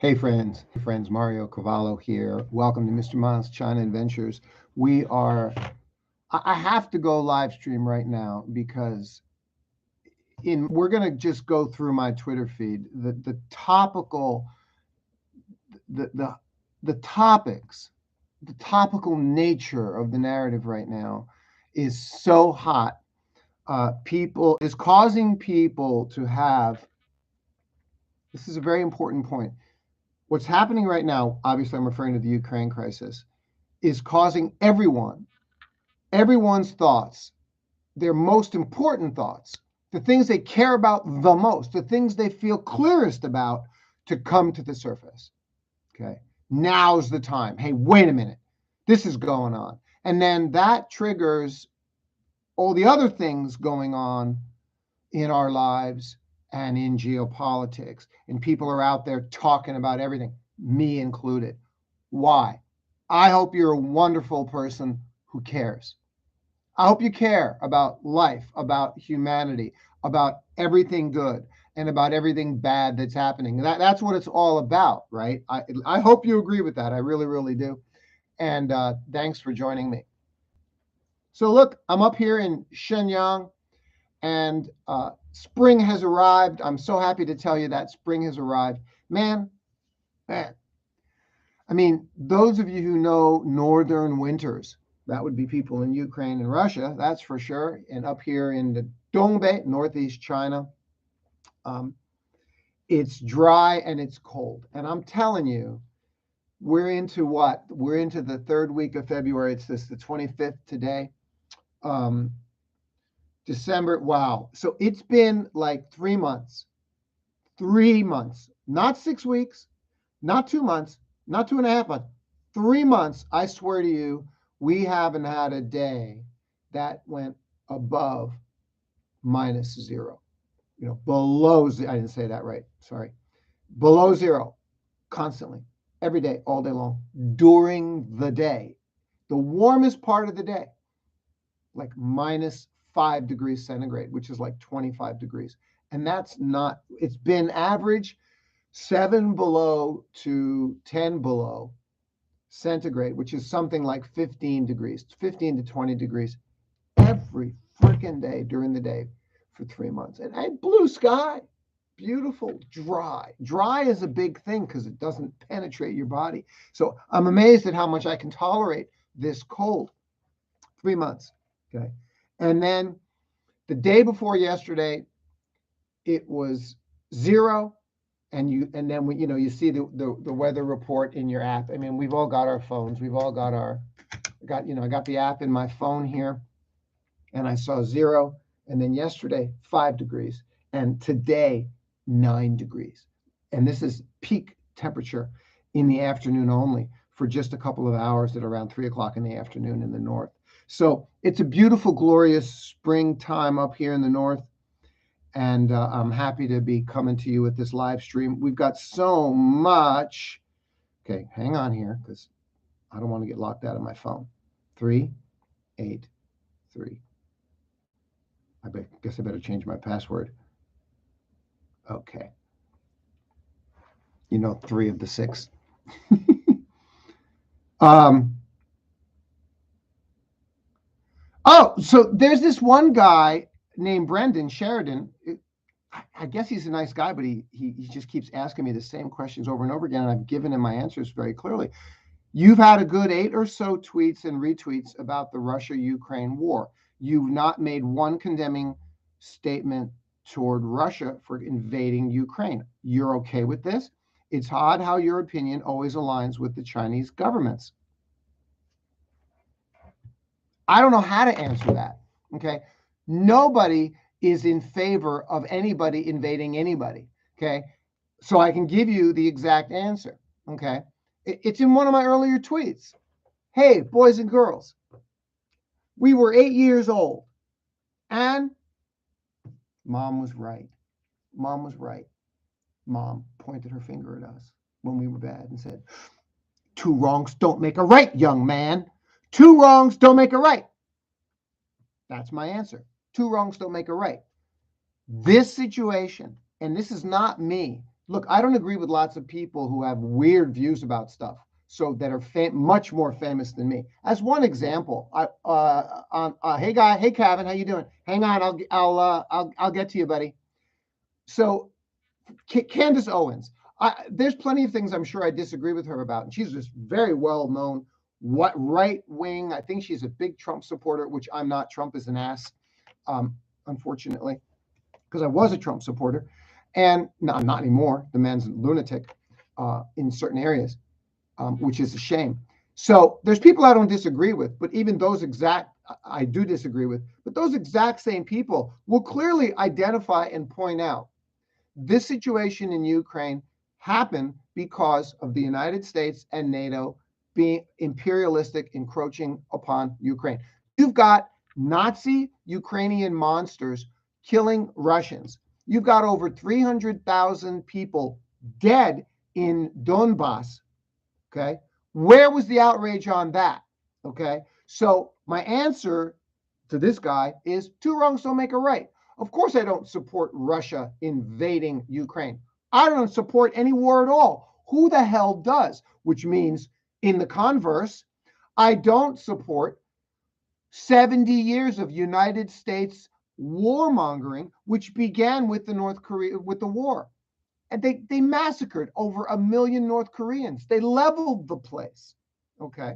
Hey friends, Mario Cavallo here. Welcome to Mr. Miles China Adventures. I have to go live stream right now because we're gonna just go through my Twitter feed. The topical the the topics, the topical nature of the narrative right now is so hot. People is causing people to have. This is a very important point. What's happening right now, obviously I'm referring to the Ukraine crisis, is causing everyone's thoughts, their most important thoughts, the things they care about the most, the things they feel clearest about, to come to the surface. Okay. Now's the time. Hey, wait a minute. This is going on. And then that triggers all the other things going on in our lives and in geopolitics. And people are out there talking about everything, me included. Why? I hope you're a wonderful person who cares. I hope you care about life, about humanity, about everything good, and about everything bad that's happening. That's what it's all about, right? I hope you agree with that. I really, really do. And thanks for joining me. So look, I'm up here in Shenyang, and spring has arrived. I'm so happy to tell you that spring has arrived. Man, man. I mean, those of you who know northern winters, that would be people in Ukraine and Russia, that's for sure. And up here in the Dongbei, northeast China, it's dry and it's cold. And I'm telling you, we're into what? We're into the third week of February. It's the 25th today. December. Wow. So it's been like 3 months, not 6 weeks, not 2 months, not 2.5 months, 3 months. I swear to you, we haven't had a day that went above -0. Below zero. I didn't say that right. Sorry. Below zero, constantly, every day, all day long, during the day. The warmest part of the day, like -5 degrees centigrade, which is like 25 degrees. And that's not, it's been average 7 below to 10 below centigrade, which is something like 15 degrees, 15 to 20 degrees every freaking day during the day for 3 months. And blue sky, beautiful, dry. Dry is a big thing because it doesn't penetrate your body. So I'm amazed at how much I can tolerate this cold. 3 months. Okay. And then the day before yesterday, it was 0. And then you see the weather report in your app. I mean, we've all got our phones. We've all got I got the app in my phone here, and I saw 0. And then yesterday, 5 degrees. And today, 9 degrees. And this is peak temperature in the afternoon only for just a couple of hours at around 3 o'clock in the afternoon in the north. So it's a beautiful, glorious springtime up here in the north. And I'm happy to be coming to you with this live stream. We've got so much. Okay, hang on here because I don't want to get locked out of my phone. 383. I guess I better change my password. Okay. 3 of the 6. Oh, so there's this one guy named Brendan Sheridan. I guess he's a nice guy, but he just keeps asking me the same questions over and over again, and I've given him my answers very clearly. You've had a good 8 or so tweets and retweets about the Russia-Ukraine war. You've not made one condemning statement toward Russia for invading Ukraine. You're okay with this? It's odd how your opinion always aligns with the Chinese government's. I don't know how to answer that. Okay. Nobody is in favor of anybody invading anybody. Okay. So I can give you the exact answer. Okay. It's in one of my earlier tweets. Hey, boys and girls, we were 8 years old and Mom was right. Mom was right. Mom pointed her finger at us when we were bad and said, 2 wrongs don't make a right, young man. 2 wrongs don't make a right. That's my answer. 2 wrongs don't make a right. This situation, and this is not me. Look, I don't agree with lots of people who have weird views about stuff, so that are much more famous than me. As one example, hey guy, hey Kevin, how you doing? Hang on, I'll get to you, buddy. So Candace Owens, there's plenty of things I'm sure I disagree with her about, and she's just very well known. What right wing? I think she's a big Trump supporter, which I'm not. Trump is an ass, unfortunately, because I was a Trump supporter, and no, I'm not anymore. The man's a lunatic in certain areas, which is a shame. So there's people I don't disagree with, but even those I do disagree with. But those exact same people will clearly identify and point out this situation in Ukraine happened because of the United States and NATO being imperialistic, encroaching upon Ukraine. You've got Nazi Ukrainian monsters killing Russians. You've got over 300,000 people dead in Donbass. Okay. Where was the outrage on that? Okay. So my answer to this guy is two wrongs don't make a right. Of course, I don't support Russia invading Ukraine. I don't support any war at all. Who the hell does? Which means, in the converse, I don't support 70 years of United States warmongering, which began with the war. And they massacred over 1 million North Koreans. They leveled the place. Okay.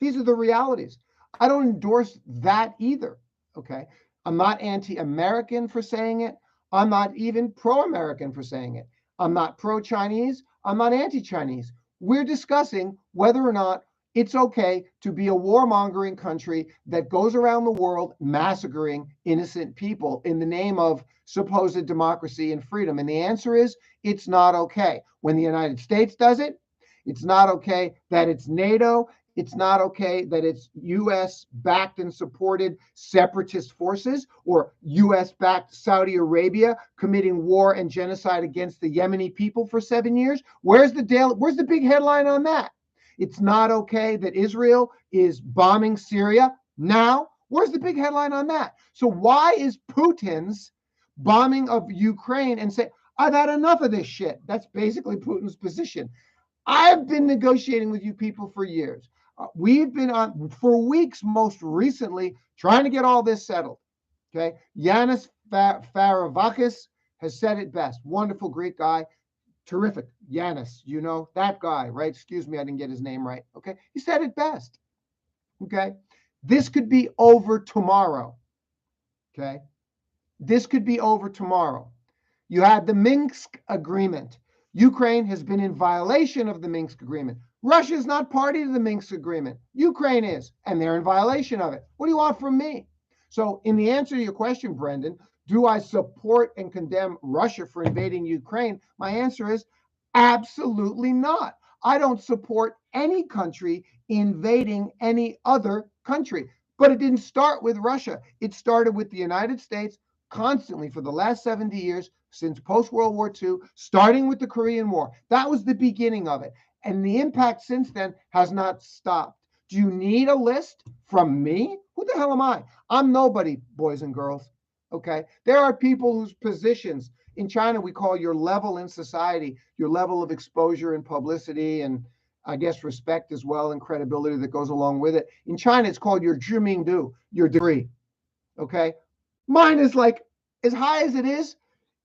These are the realities. I don't endorse that either. Okay. I'm not anti-American for saying it. I'm not even pro-American for saying it. I'm not pro-Chinese. I'm not anti-Chinese. We're discussing whether or not it's okay to be a warmongering country that goes around the world massacring innocent people in the name of supposed democracy and freedom. And the answer is it's not okay. When the United States does it, it's not okay that it's NATO. It's not okay that it's U.S. backed and supported separatist forces or U.S. backed Saudi Arabia committing war and genocide against the Yemeni people for 7 years. Where's the big headline on that? It's not okay that Israel is bombing Syria now. Where's the big headline on that? So why is Putin's bombing of Ukraine and say, I've had enough of this shit? That's basically Putin's position. I've been negotiating with you people for years. We've been on for weeks, most recently, trying to get all this settled. Okay. Yanis Varoufakis has said it best. Wonderful Greek guy. Terrific. Yanis, you know, that guy, right? Excuse me, I didn't get his name right. Okay. He said it best. Okay. This could be over tomorrow. Okay. This could be over tomorrow. You had the Minsk agreement. Ukraine has been in violation of the Minsk agreement. Russia is not party to the Minsk agreement. Ukraine is, and they're in violation of it. What do you want from me? So in the answer to your question, Brendan, do I support and condemn Russia for invading Ukraine? My answer is absolutely not. I don't support any country invading any other country. But it didn't start with Russia. It started with the United States constantly for the last 70 years since post-World War II, starting with the Korean War. That was the beginning of it. And the impact since then has not stopped. Do you need a list from me? Who the hell am I? I'm nobody, boys and girls. Okay. There are people whose positions in China we call your level in society, your level of exposure and publicity, and I guess respect as well and credibility that goes along with it. In China, it's called your Zhimingdu, your degree. Okay. Mine is like as high as it is,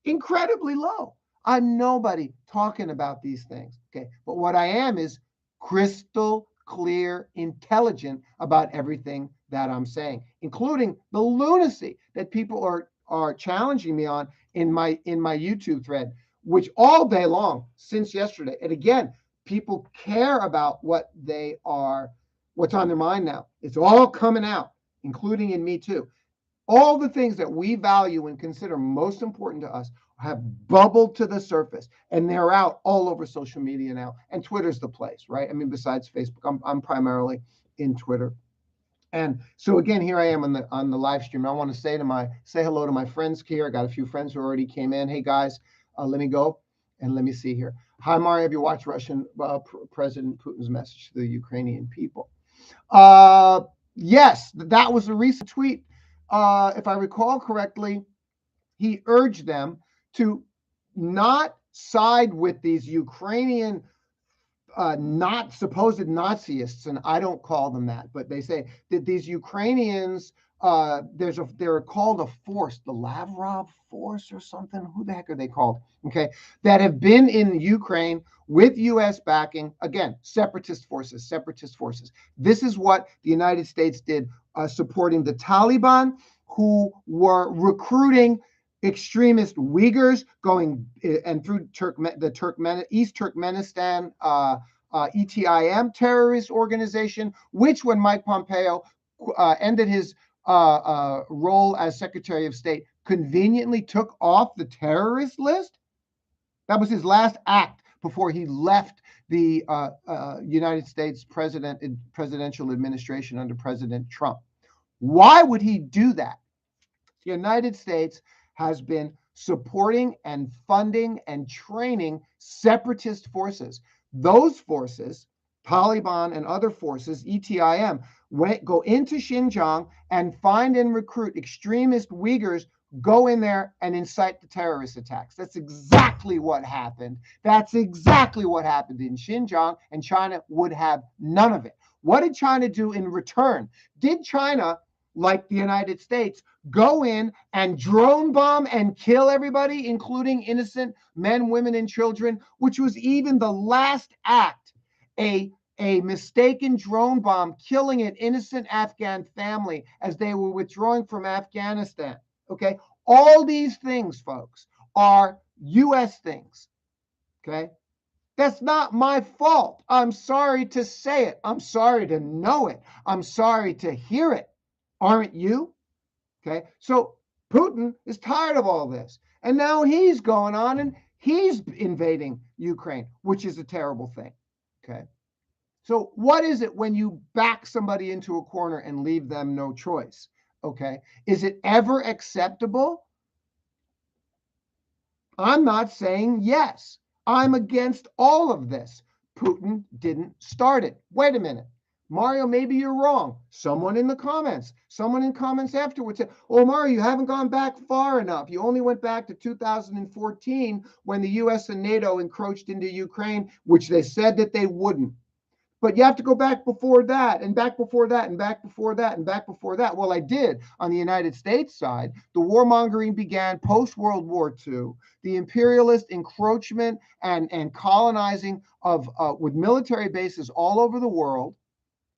incredibly low. I'm nobody talking about these things. Okay. But what I am is crystal clear, intelligent about everything that I'm saying, including the lunacy that people are challenging me on in my YouTube thread, which all day long since yesterday. And again, people care about what's on their mind now. It's all coming out, including in me too. All the things that we value and consider most important to us have bubbled to the surface, and they're out all over social media now. And Twitter's the place, right? I mean, besides Facebook, I'm primarily in Twitter. And so again, here I am on the live stream. I want to say hello to my friends here. I got a few friends who already came in. Hey guys, let me go and let me see here. Hi Mario, have you watched Russian President Putin's message to the Ukrainian people? Yes, that was a recent tweet. If I recall correctly, he urged them to not side with these Ukrainian not supposed Nazis, and I don't call them that, but they say that these Ukrainians, they're called a force, the Lavrov force or something. Who the heck are they called? Okay, that have been in Ukraine with U.S. backing. Again, separatist forces, separatist forces. This is what the United States did, supporting the Taliban, who were recruiting extremist Uyghurs going and through East Turkmenistan ETIM terrorist organization, which when Mike Pompeo ended his role as Secretary of State, conveniently took off the terrorist list. That was his last act before he left the United States presidential administration under President Trump. Why would he do that? The United States has been supporting and funding and training separatist forces. Those forces, Taliban and other forces, ETIM, go into Xinjiang and find and recruit extremist Uyghurs, go in there and incite the terrorist attacks. That's exactly what happened. That's exactly what happened in Xinjiang, and China would have none of it. What did China do in return? Did China, like the United States, go in and drone bomb and kill everybody, including innocent men, women, and children, which was even the last act, a mistaken drone bomb killing an innocent Afghan family as they were withdrawing from Afghanistan. Okay, all these things, folks, are U.S. things. Okay, that's not my fault. I'm sorry to say it. I'm sorry to know it. I'm sorry to hear it. Aren't you? Okay, so Putin is tired of all this, and now he's going on and he's invading Ukraine, which is a terrible thing. Okay, so what is it when you back somebody into a corner and leave them no choice? Okay, is it ever acceptable? I'm not saying yes. I'm against all of this. Putin didn't start it. Wait a minute. Mario, maybe you're wrong. Someone in comments afterwards said, oh, Mario, you haven't gone back far enough. You only went back to 2014 when the US and NATO encroached into Ukraine, which they said that they wouldn't. But you have to go back before that, and back before that, and back before that, and back before that. Well, I did. On the United States side, the warmongering began post-World War II. The imperialist encroachment and colonizing of with military bases all over the world,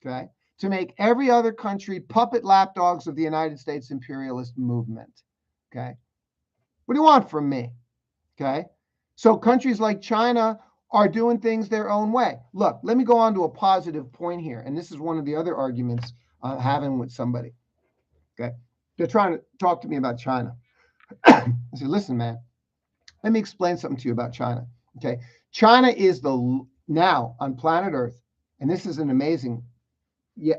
okay, to make every other country puppet lapdogs of the United States imperialist movement. Okay. What do you want from me? Okay. So countries like China are doing things their own way. Look, let me go on to a positive point here. And this is one of the other arguments I'm having with somebody. Okay. They're trying to talk to me about China. I said, listen, man, let me explain something to you about China. Okay. China is now on planet Earth, and this is an amazing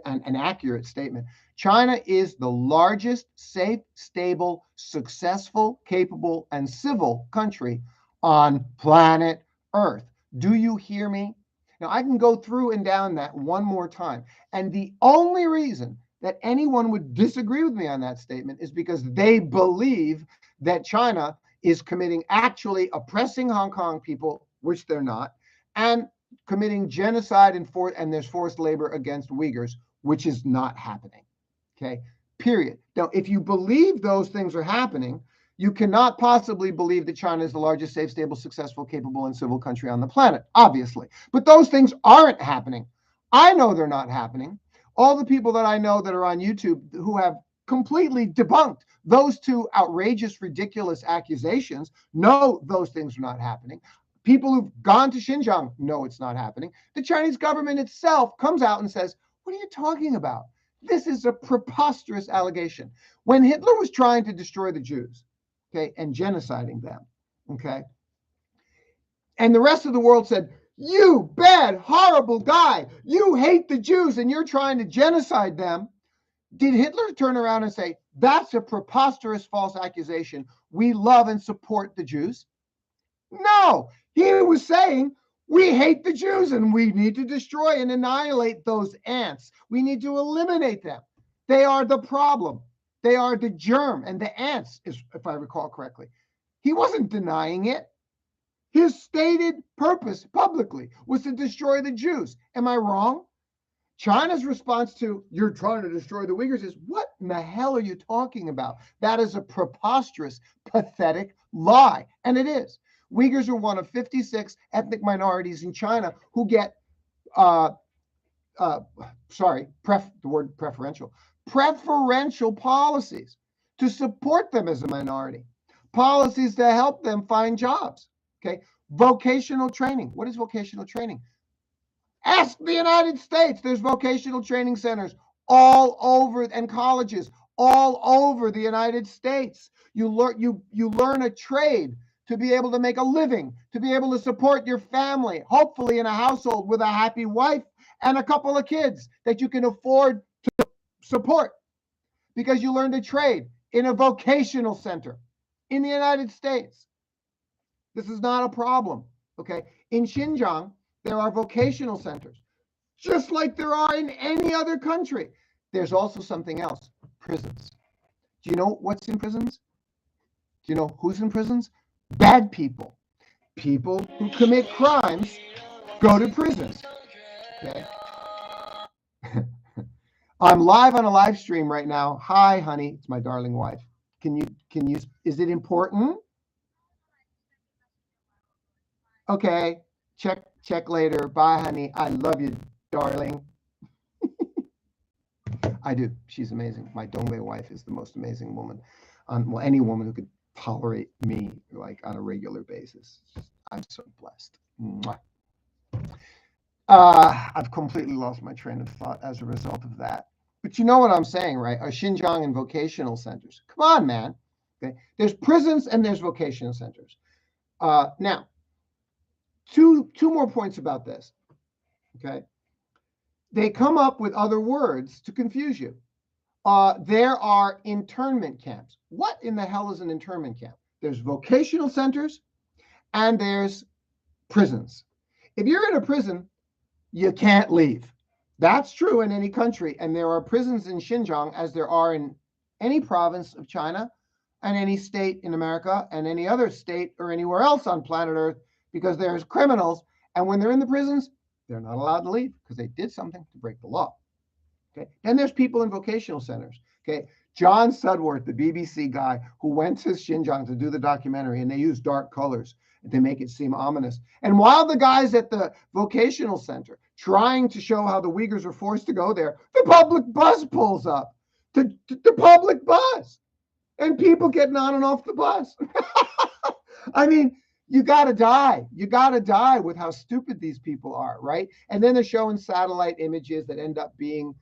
an accurate statement. China is the largest, safe, stable, successful, capable, and civil country on planet Earth. Do you hear me? Now, I can go through and down that one more time. And the only reason that anyone would disagree with me on that statement is because they believe that China is actually oppressing Hong Kong people, which they're not, and committing genocide and there's forced labor against Uyghurs, which is not happening. Okay, period. Now, if you believe those things are happening, you cannot possibly believe that China is the largest, safe, stable, successful, capable, and civil country on the planet, obviously. But those things aren't happening. I know they're not happening. All the people that I know that are on YouTube who have completely debunked those two outrageous, ridiculous accusations know those things are not happening. People who've gone to Xinjiang know it's not happening. The Chinese government itself comes out and says, what are you talking about? This is a preposterous allegation. When Hitler was trying to destroy the Jews, okay, and genociding them, okay, and the rest of the world said, you bad, horrible guy, you hate the Jews and you're trying to genocide them, did Hitler turn around and say, that's a preposterous false accusation, we love and support the Jews? No, he was saying, we hate the Jews and we need to destroy and annihilate those ants. We need to eliminate them. They are the problem. They are the germ, and the ants, if I recall correctly. He wasn't denying it. His stated purpose publicly was to destroy the Jews. Am I wrong? China's response to, you're trying to destroy the Uyghurs, is, what in the hell are you talking about? That is a preposterous, pathetic lie. And it is. Uyghurs are one of 56 ethnic minorities in China who get, preferential policies to support them as a minority, policies to help them find jobs. Okay. Vocational training. What is vocational training? Ask the United States. There's vocational training centers all over, and colleges all over the United States. You learn a trade to be able to make a living, to be able to support your family, hopefully in a household with a happy wife and a couple of kids that you can afford to support, because you learned a trade in a vocational center in the United States. This is not a problem. Okay. In Xinjiang, there are vocational centers, just like there are in any other country. There's also something else, prisons. Do you know what's in prisons? Do you know who's in prisons? Bad people. People who commit crimes go to prisons. Okay. I'm live on a live stream right now. Hi, honey. It's my darling wife. Can you, is it important? Okay. Check later. Bye, honey. I love you, darling. I do. She's amazing. My Dongbae wife is the most amazing woman. Well, any woman who could tolerate me like on a regular basis. I'm so blessed. Mwah. I've completely lost my train of thought as a result of that. But you know what I'm saying, right? Are Xinjiang and vocational centers. Come on, man. Okay. There's prisons and there's vocational centers. Now, two more points about this. Okay. They come up with other words to confuse you. There are internment camps. What in the hell is an internment camp? There's vocational centers and there's prisons. If you're in a prison, you can't leave. That's true in any country. And there are prisons in Xinjiang as there are in any province of China and any state in America and any other state or anywhere else on planet Earth, because there's criminals. And when they're in the prisons, they're not allowed to leave because they did something to break the law. Okay. And there's people in vocational centers. Okay. John Sudworth, the BBC guy who went to Xinjiang to do the documentary, and they used dark colors to make it seem ominous. And while the guys at the vocational center trying to show how the Uyghurs are forced to go there, the public bus pulls up. The public bus. And people getting on and off the bus. I mean, you got to die. You got to die with how stupid these people are, right? And then they're showing satellite images that end up being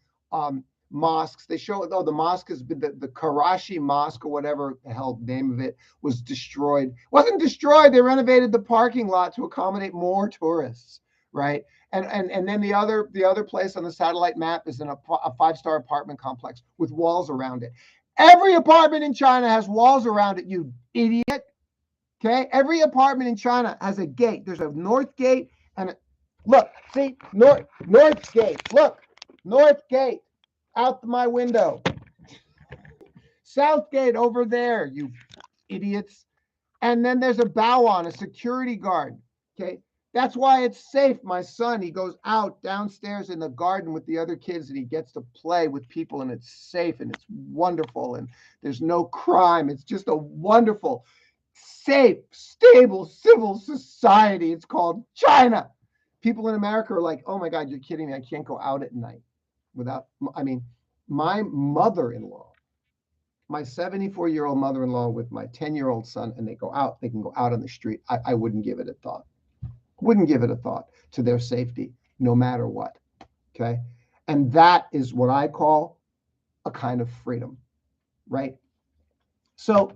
mosques. They show, the mosque has been, the Karachi Mosque or whatever the hell name of it was destroyed. It wasn't destroyed. They renovated the parking lot to accommodate more tourists, right? And then the other place on the satellite map is in a 5-star apartment complex with walls around it. Every apartment in China has walls around it, you idiot. Okay, every apartment in China has a gate. There's a north gate and look, see, north gate. Look, north gate out my window. South gate over there, you idiots. And then there's a baoan, a security guard. Okay, that's why it's safe. My son, he goes out downstairs in the garden with the other kids and he gets to play with people and it's safe and it's wonderful and there's no crime. It's just a wonderful, safe, stable, civil society. It's called China. People in America are like, oh my God, you're kidding me. I can't go out at night without, I mean, my mother-in-law, my 74-year-old mother-in-law with my 10-year-old son, and they can go out on the street. I wouldn't give it a thought. Wouldn't give it a thought to their safety, no matter what. Okay. And that is what I call a kind of freedom, right? So,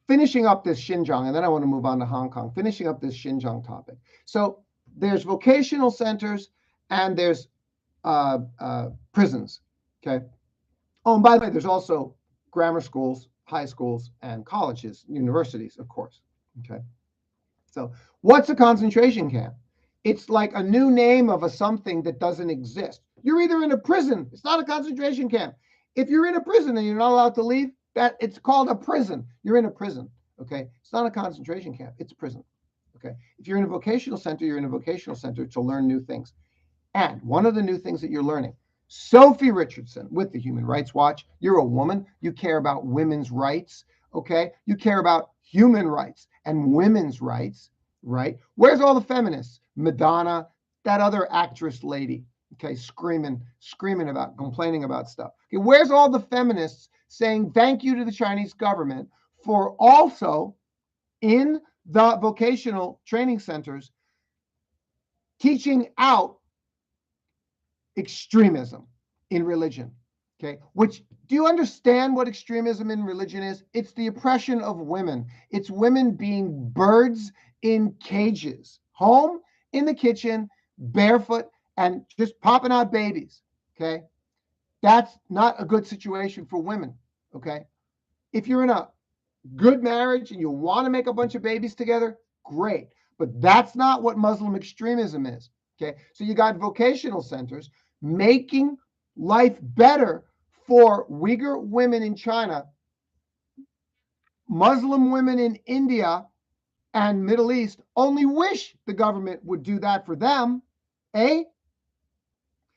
finishing up this Xinjiang, and then I want to move on to Hong Kong, finishing up this Xinjiang topic. So there's vocational centers and there's prisons, okay? Oh, and by the way, there's also grammar schools, high schools, and colleges, universities, of course, okay? So what's a concentration camp? It's like a new name of a something that doesn't exist. You're either in a prison, it's not a concentration camp. If you're in a prison and you're not allowed to leave, that it's called a prison. You're in a prison. Okay, it's not a concentration camp, it's a prison. Okay, if you're in a vocational center, you're in a vocational center to learn new things. And one of the new things that you're learning, Sophie Richardson with the Human Rights Watch, you're a woman, you care about women's rights, okay? You care about human rights and women's rights, right? Where's all the feminists? Madonna, that other actress lady, okay, screaming about, complaining about stuff. Okay, where's all the feminists saying thank you to the Chinese government for also in the vocational training centers teaching out extremism in religion? Okay, which, do you understand what extremism in religion is? It's the oppression of women. It's women being birds in cages, home, in the kitchen, barefoot, and just popping out babies. Okay, that's not a good situation for women. Okay, if you're in a good marriage and you want to make a bunch of babies together, great. But that's not what Muslim extremism is. Okay, so you got vocational centers making life better for Uyghur women in China, Muslim women in India and Middle East. Only wish the government would do that for them, eh?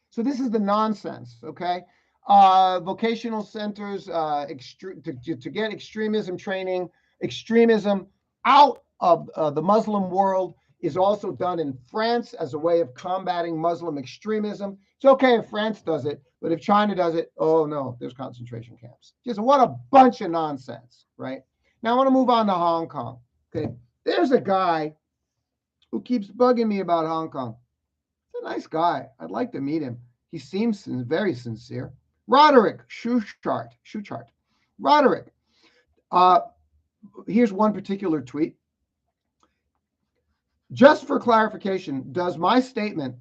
So this is the nonsense, okay? Vocational centers to get extremism training, extremism out of the Muslim world is also done in France as a way of combating Muslim extremism. It's okay if France does it, but if China does it, oh no, there's concentration camps. Just what a bunch of nonsense, right? Now I want to move on to Hong Kong. Okay, there's a guy who keeps bugging me about Hong Kong. He's a nice guy. I'd like to meet him. He seems very sincere. Roderick Schuchart. Roderick. Here's one particular tweet. Just for clarification, does my statement,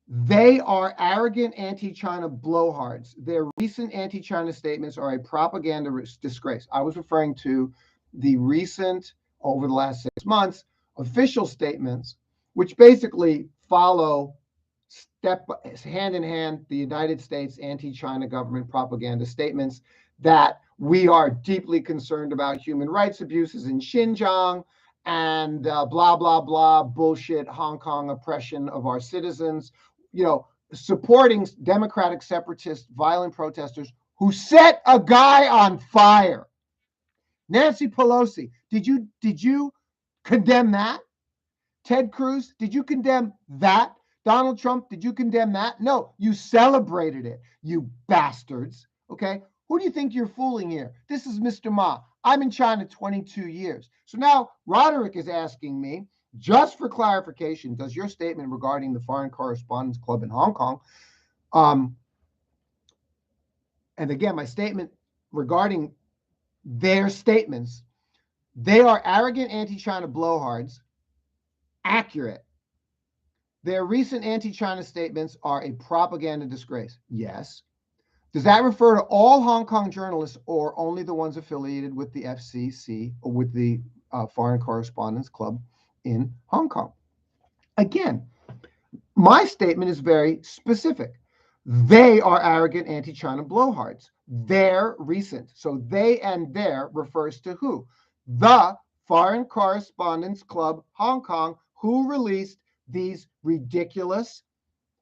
they are arrogant anti-China blowhards, their recent anti-China statements are a propaganda disgrace? I was referring to the recent, over the last 6 months, official statements, which basically follow hand in hand the United States anti-China government propaganda statements that we are deeply concerned about human rights abuses in Xinjiang and blah, blah, blah, bullshit, Hong Kong oppression of our citizens, supporting democratic separatist violent protesters who set a guy on fire. Nancy Pelosi, did you condemn that? Ted Cruz, did you condemn that? Donald Trump, did you condemn that? No, you celebrated it, you bastards. Okay, who do you think you're fooling here? This is Mr. Ma. I'm in China 22 years. So now Roderick is asking me, just for clarification, does your statement regarding the Foreign Correspondents Club in Hong Kong, and again, my statement regarding their statements, they are arrogant anti-China blowhards, accurate. Their recent anti-China statements are a propaganda disgrace. Yes. Does that refer to all Hong Kong journalists or only the ones affiliated with the FCC or with the Foreign Correspondents Club in Hong Kong? Again, my statement is very specific. They are arrogant anti-China blowhards. They're recent. So they and their refers to who? The Foreign Correspondents Club Hong Kong, who released these ridiculous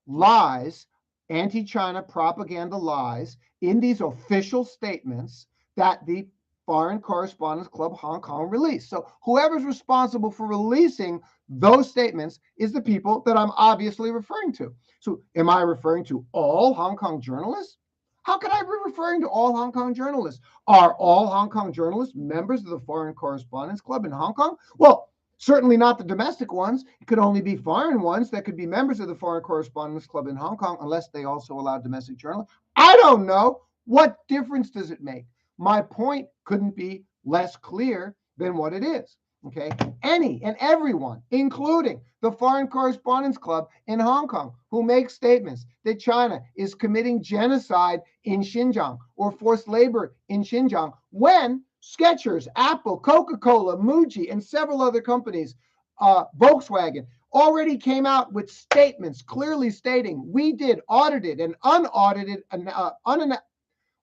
lies, anti-China propaganda lies, in these official statements that the Foreign Correspondents Club Hong Kong released. So whoever's responsible for releasing those statements is the people that I'm obviously referring to. So am I referring to all Hong Kong journalists? How could I be referring to all Hong Kong journalists? Are all Hong Kong journalists members of the Foreign Correspondents Club in Hong Kong? Well, certainly not the domestic ones. It could only be foreign ones that could be members of the Foreign Correspondents Club in Hong Kong, unless they also allow domestic journalists. I don't know. What difference does it make? My point couldn't be less clear than what it is. Okay, any and everyone, including the Foreign Correspondents Club in Hong Kong, who makes statements that China is committing genocide in Xinjiang or forced labor in Xinjiang, when Skechers, Apple, Coca-Cola, Muji, and several other companies, Volkswagen, already came out with statements clearly stating we did audited and unaudited,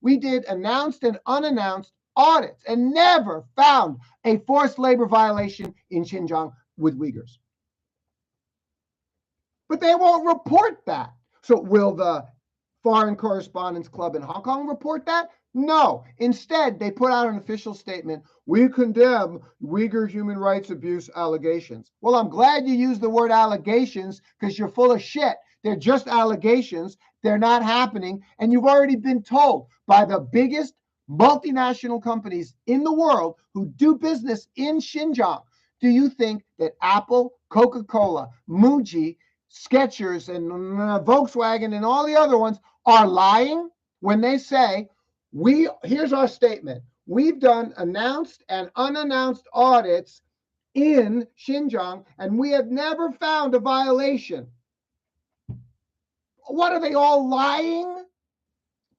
we did announced and unannounced audits and never found a forced labor violation in Xinjiang with Uyghurs. But they won't report that. So will the Foreign Correspondents Club in Hong Kong report that? No. Instead, they put out an official statement. We condemn Uyghur human rights abuse allegations. Well, I'm glad you used the word allegations because you're full of shit. They're just allegations. They're not happening. And you've already been told by the biggest multinational companies in the world who do business in Xinjiang. Do you think that Apple, Coca-Cola, Muji, Skechers, and Volkswagen and all the other ones are lying when they say, here's our statement. We've done announced and unannounced audits in Xinjiang, and we have never found a violation. What, are they all lying?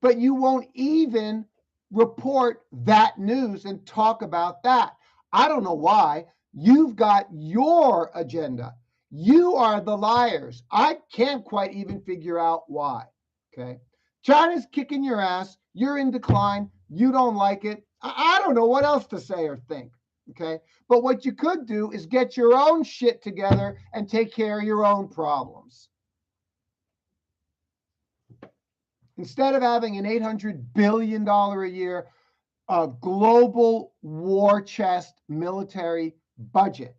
But you won't even report that news and talk about that. I don't know why. You've got your agenda. You are the liars. I can't quite even figure out why. Okay. China's kicking your ass. You're in decline. You don't like it. I don't know what else to say or think. Okay. But what you could do is get your own shit together and take care of your own problems. Instead of having an $800 billion a year global war chest military budget,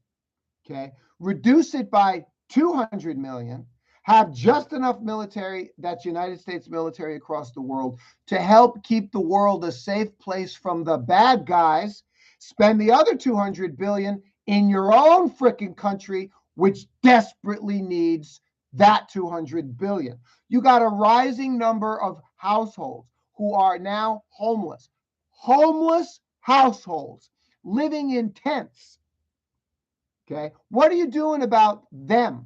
okay, reduce it by 200 million, have just enough military, that's United States military across the world, to help keep the world a safe place from the bad guys. Spend the other 200 billion in your own freaking country, which desperately needs that 200 billion. You got a rising number of households who are now homeless. Homeless households living in tents. Okay, what are you doing about them?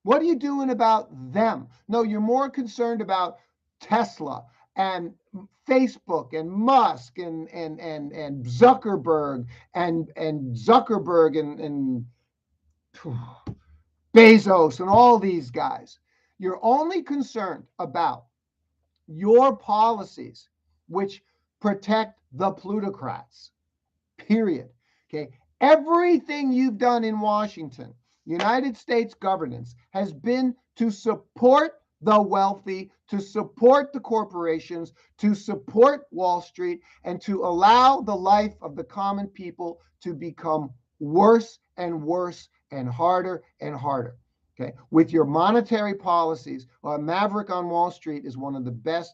What are you doing about them? No, you're more concerned about Tesla and Facebook and Musk and Zuckerberg and Bezos and all these guys. You're only concerned about your policies, which protect the plutocrats. Period. Okay. Everything you've done in Washington, United States governance, has been to support the wealthy, to support the corporations, to support Wall Street, and to allow the life of the common people to become worse and worse and harder and harder. Okay. With your monetary policies, Maverick on Wall Street is one of the best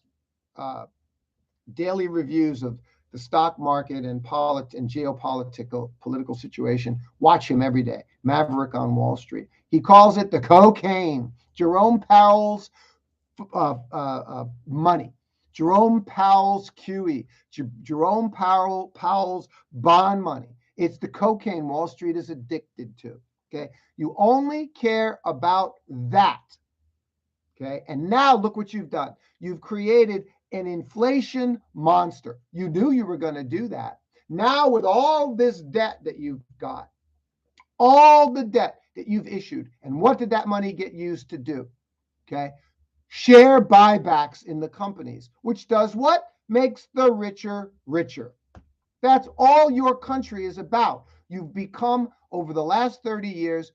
daily reviews of the stock market and geopolitical situation. Watch him every day. Maverick on Wall Street. He calls it the cocaine. Jerome Powell's money. Jerome Powell's QE. Jerome Powell's bond money. It's the cocaine Wall Street is addicted to. Okay. You only care about that. Okay. And now look what you've done. You've created an inflation monster. You knew you were going to do that. Now with all this debt that you've got, all the debt that you've issued, and what did that money get used to do? Okay. Share buybacks in the companies, which does what? Makes the richer richer. That's all your country is about. You've become, over the last 30 years,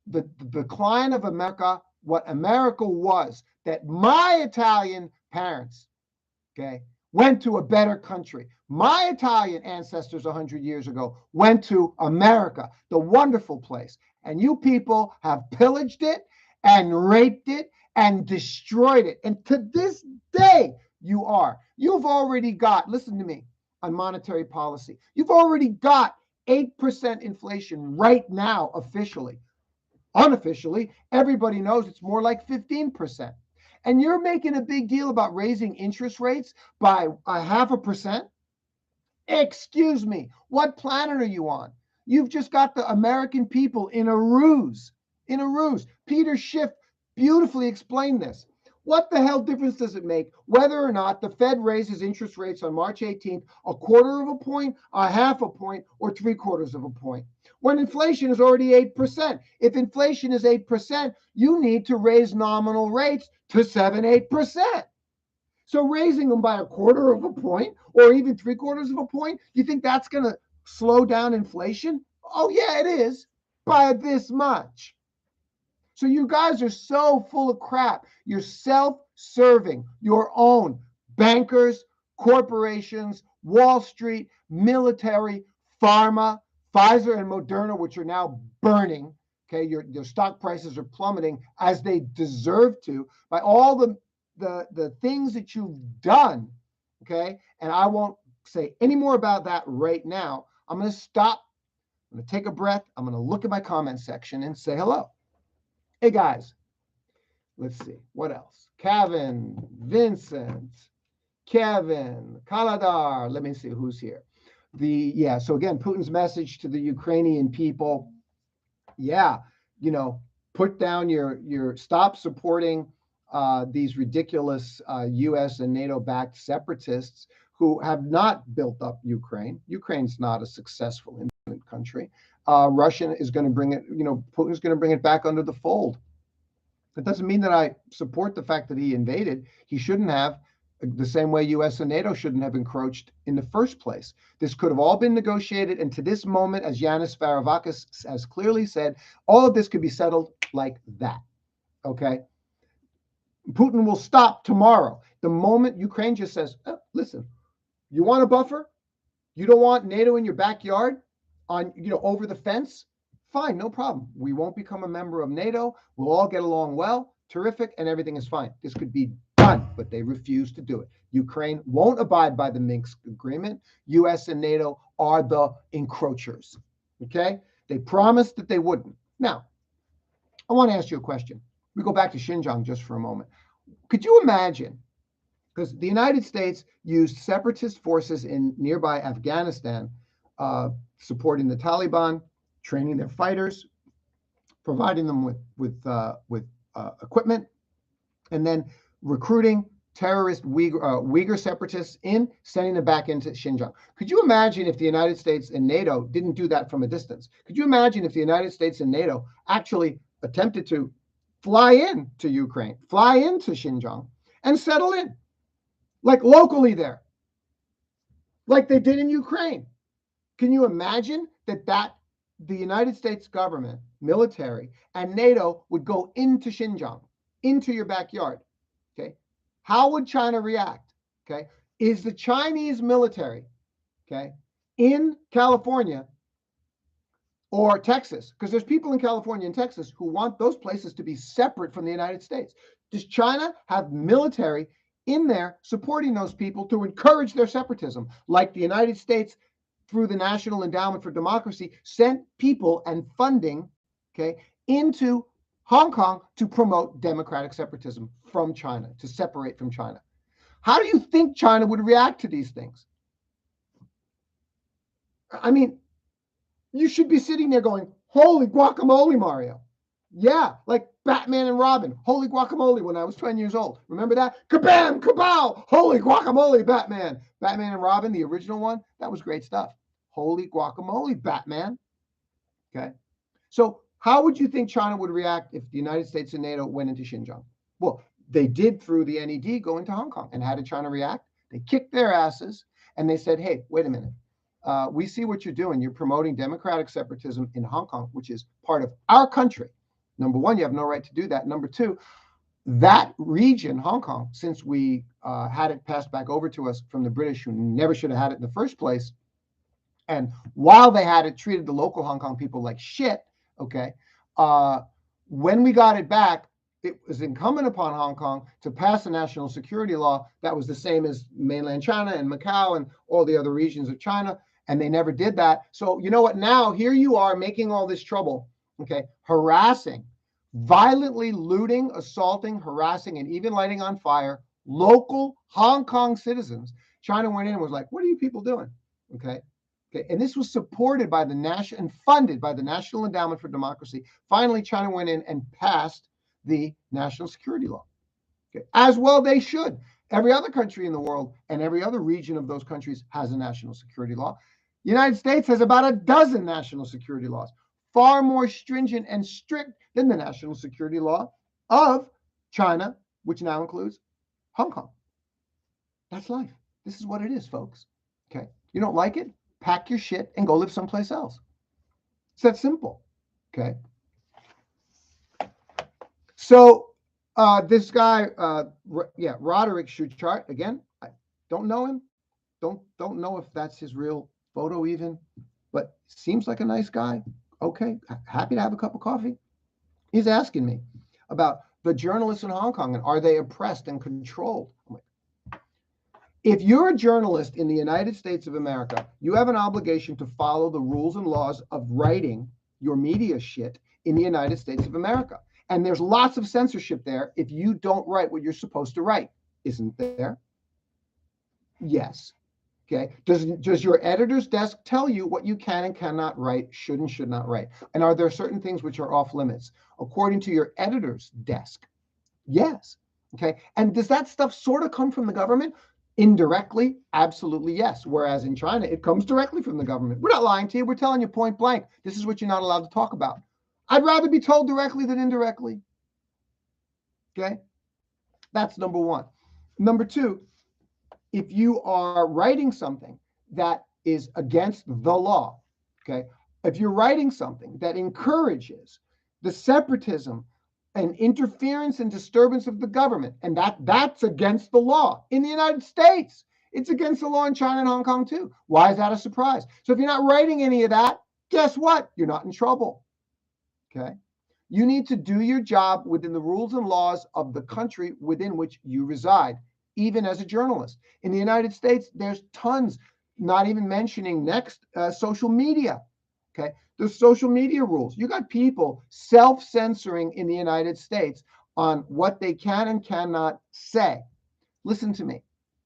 the decline of America, what America was, that my Italian parents, okay, went to a better country. My Italian ancestors 100 years ago went to America, the wonderful place. And you people have pillaged it and raped it and destroyed it. And to this day, you've already got, listen to me, on monetary policy, you've already got 8% inflation right now officially. Unofficially, everybody knows it's more like 15%. And you're making a big deal about raising interest rates by 0.5%? Excuse me, what planet are you on? You've just got the American people in a ruse. In a ruse. Peter Schiff beautifully explained this. What the hell difference does it make whether or not the Fed raises interest rates on March 18th 1/4 point, 1/2 point, or 3/4 point? When inflation is already 8%. If inflation is 8%, you need to raise nominal rates to 7-8%. So raising them by 1/4 of a point or even 3/4 of a point, you think that's going to slow down inflation? Oh, yeah, it is, by this much. So you guys are so full of crap. You're self-serving your own bankers, corporations, Wall Street, military, pharma, Pfizer and Moderna, which are now burning. Okay, your stock prices are plummeting as they deserve to by all the things that you've done. Okay, and I won't say any more about that right now. I'm going to stop. I'm going to take a breath. I'm going to look at my comment section and say hello. Hey guys, let's see what else. Kevin, Vincent, Kevin, Kaladar. Let me see who's here. So again, Putin's message to the Ukrainian people. Yeah, put down your stop supporting these ridiculous U.S. and NATO-backed separatists who have not built up Ukraine. Ukraine's not a successful independent country. Russia is going to bring it, Putin's going to bring it back under the fold. That doesn't mean that I support the fact that he invaded. He shouldn't have, the same way U.S. and NATO shouldn't have encroached in the first place. This could have all been negotiated. And to this moment, as Yanis Varoufakis has clearly said, all of this could be settled like that. Okay? Putin will stop tomorrow. The moment Ukraine just says, oh, listen, you want a buffer? You don't want NATO in your backyard on, over the fence? Fine, no problem. We won't become a member of NATO. We'll all get along well. Terrific, and everything is fine. This could be done, but they refuse to do it. Ukraine won't abide by the Minsk agreement. U.S. and NATO are the encroachers. Okay? They promised that they wouldn't. Now, I want to ask you a question. We go back to Xinjiang just for a moment. Could you imagine, because the United States used separatist forces in nearby Afghanistan, supporting the Taliban, training their fighters, providing them with equipment, and then recruiting terrorist Uyghur separatists sending them back into Xinjiang. Could you imagine if the United States and NATO didn't do that from a distance? Could you imagine if the United States and NATO actually attempted to fly in to Ukraine, fly into Xinjiang, and settle in, like locally there, like they did in Ukraine? Can you imagine that the United States government, military, and NATO would go into Xinjiang, into your backyard? Okay. How would China react? Okay. Is the Chinese military, okay, in California or Texas? Because there's people in California and Texas who want those places to be separate from the United States. Does China have military in there supporting those people to encourage their separatism, like the United States through the National Endowment for Democracy sent people and funding, okay, into Hong Kong to promote democratic separatism from China, to separate from China? How do you think China would react to these things? I mean, you should be sitting there going, holy guacamole, Mario. Yeah, like Batman and Robin. Holy guacamole when I was 10 years old. Remember that? Kabam, kabow, holy guacamole, Batman. Batman and Robin, the original one, that was great stuff. Holy guacamole, Batman. Okay. So how would you think China would react if the United States and NATO went into Xinjiang? Well, they did through the NED go into Hong Kong. And how did China react? They kicked their asses and they said, hey, wait a minute. We see what you're doing. You're promoting democratic separatism in Hong Kong, which is part of our country. Number one, you have no right to do that. Number two, that region, Hong Kong, since we had it passed back over to us from the British, who never should have had it in the first place, and while they had it, treated the local Hong Kong people like shit, okay, when we got it back, it was incumbent upon Hong Kong to pass a national security law that was the same as mainland China and Macau and all the other regions of China, and they never did that. So you know what? Now here you are making all this trouble, okay, harassing, violently looting, assaulting, harassing, and even lighting on fire local Hong Kong citizens. China went in and was like, what are you people doing? Okay. Okay. And this was supported by the national and funded by the National Endowment for Democracy. Finally, China went in and passed the national security law. Okay. As well, they should. Every other country in the world and every other region of those countries has a national security law. The United States has about a dozen national security laws, far more stringent and strict than the national security law of China, which now includes Hong Kong. That's life. This is what it is, folks. Okay. You don't like it? Pack your shit and go live someplace else. It's that simple. Okay. So this guy, Roderick Schuchart, again, I don't know him. Don't know if that's his real photo even, but seems like a nice guy. Okay, happy to have a cup of coffee. He's asking me about the journalists in Hong Kong and are they oppressed and controlled? If you're a journalist in the United States of America, you have an obligation to follow the rules and laws of writing your media shit in the United States of America. And there's lots of censorship there if you don't write what you're supposed to write. Isn't there? Yes. Okay. Does your editor's desk tell you what you can and cannot write, should and should not write? And are there certain things which are off limits according to your editor's desk? Yes. Okay. And does that stuff sort of come from the government? Indirectly, absolutely yes. Whereas in China, it comes directly from the government. We're not lying to you. We're telling you point blank. This is what you're not allowed to talk about. I'd rather be told directly than indirectly. Okay. That's number one. Number two, if you are writing something that is against the law, okay, if you're writing something that encourages the separatism and interference and disturbance of the government, and that's against the law in the United States. It's against the law in China and Hong Kong too. Why is that a surprise? So if you're not writing any of that, guess what? You're not in trouble. Okay. You need to do your job within the rules and laws of the country within which you reside, even as a journalist. In the United States, there's tons, not even mentioning next, social media. Okay. The social media rules. You got people self-censoring in the United States on what they can and cannot say. Listen to me.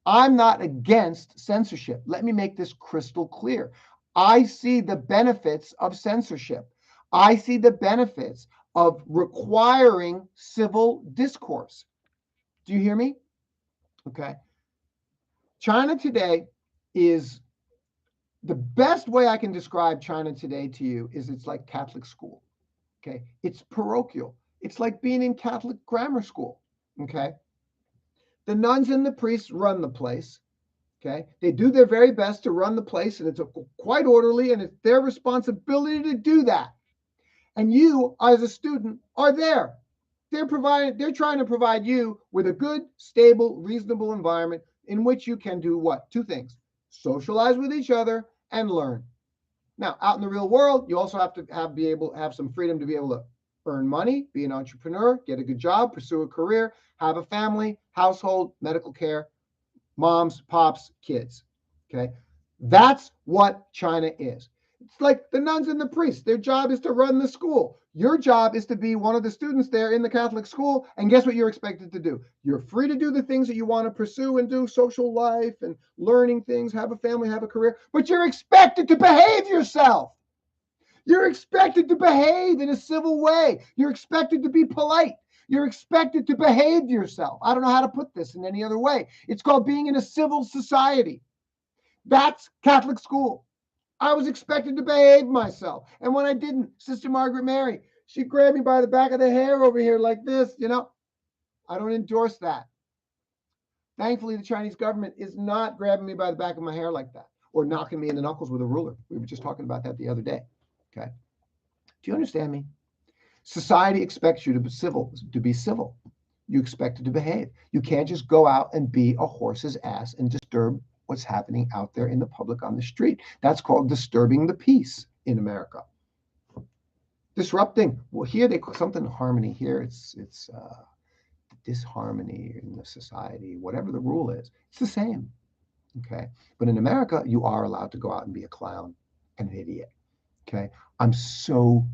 I'm not against censorship. Let me make this crystal clear. I see the benefits of censorship. I see the benefits of requiring civil discourse. Do you hear me? Okay. China today is the best way I can describe China today to you is it's like Catholic school. Okay. It's parochial. It's like being in Catholic grammar school. Okay. The nuns and the priests run the place. Okay. They do their very best to run the place, and it's quite orderly, and it's their responsibility to do that. And you, as a student, are there. They're trying to provide you with a good, stable, reasonable environment in which you can do what? Two things: socialize with each other and learn. Now, out in the real world, you also have to have some freedom to be able to earn money, be an entrepreneur, get a good job, pursue a career, have a family, household, medical care, moms, pops, kids. Okay. That's what China is. It's like the nuns and the priests. Their job is to run the school. Your job is to be one of the students there in the Catholic school. And guess what you're expected to do? You're free to do the things that you want to pursue and do, social life and learning things, have a family, have a career, but you're expected to behave yourself. You're expected to behave in a civil way. You're expected to be polite. You're expected to behave yourself. I don't know how to put this in any other way. It's called being in a civil society. That's Catholic school. I was expected to behave myself. And when I didn't, Sister Margaret Mary, she grabbed me by the back of the hair over here like this, I don't endorse that. Thankfully, the Chinese government is not grabbing me by the back of my hair like that or knocking me in the knuckles with a ruler. We were just talking about that the other day. Okay. Do you understand me? Society expects you to be civil. You expect it to behave. You can't just go out and be a horse's ass and disturb what's happening out there in the public on the street. That's called disturbing the peace in America. Disrupting. Well, here they call something harmony. Here it's disharmony in the society. Whatever the rule is, it's the same. Okay. But in America, you are allowed to go out and be a clown and an idiot. Okay. I'm so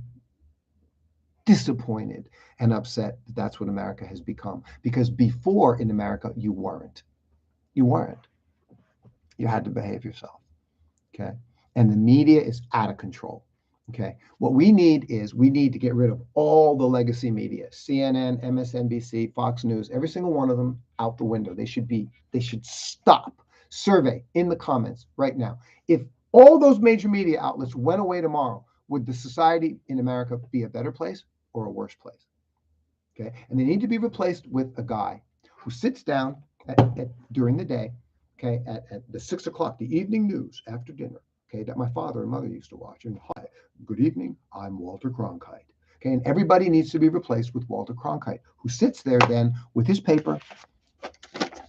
disappointed and upset that that's what America has become. Because before in America, you weren't. You weren't. You had to behave yourself. Okay. And the media is out of control. Okay. What we need to get rid of all the legacy media, CNN, MSNBC, Fox News, every single one of them out the window. They should stop. Survey in the comments right now. If all those major media outlets went away tomorrow, would the society in America be a better place or a worse place? Okay. And they need to be replaced with a guy who sits down during the day okay, at the 6 o'clock, the evening news after dinner, okay, that my father and mother used to watch. And hi, good evening, I'm Walter Cronkite. Okay, and everybody needs to be replaced with Walter Cronkite, who sits there then with his paper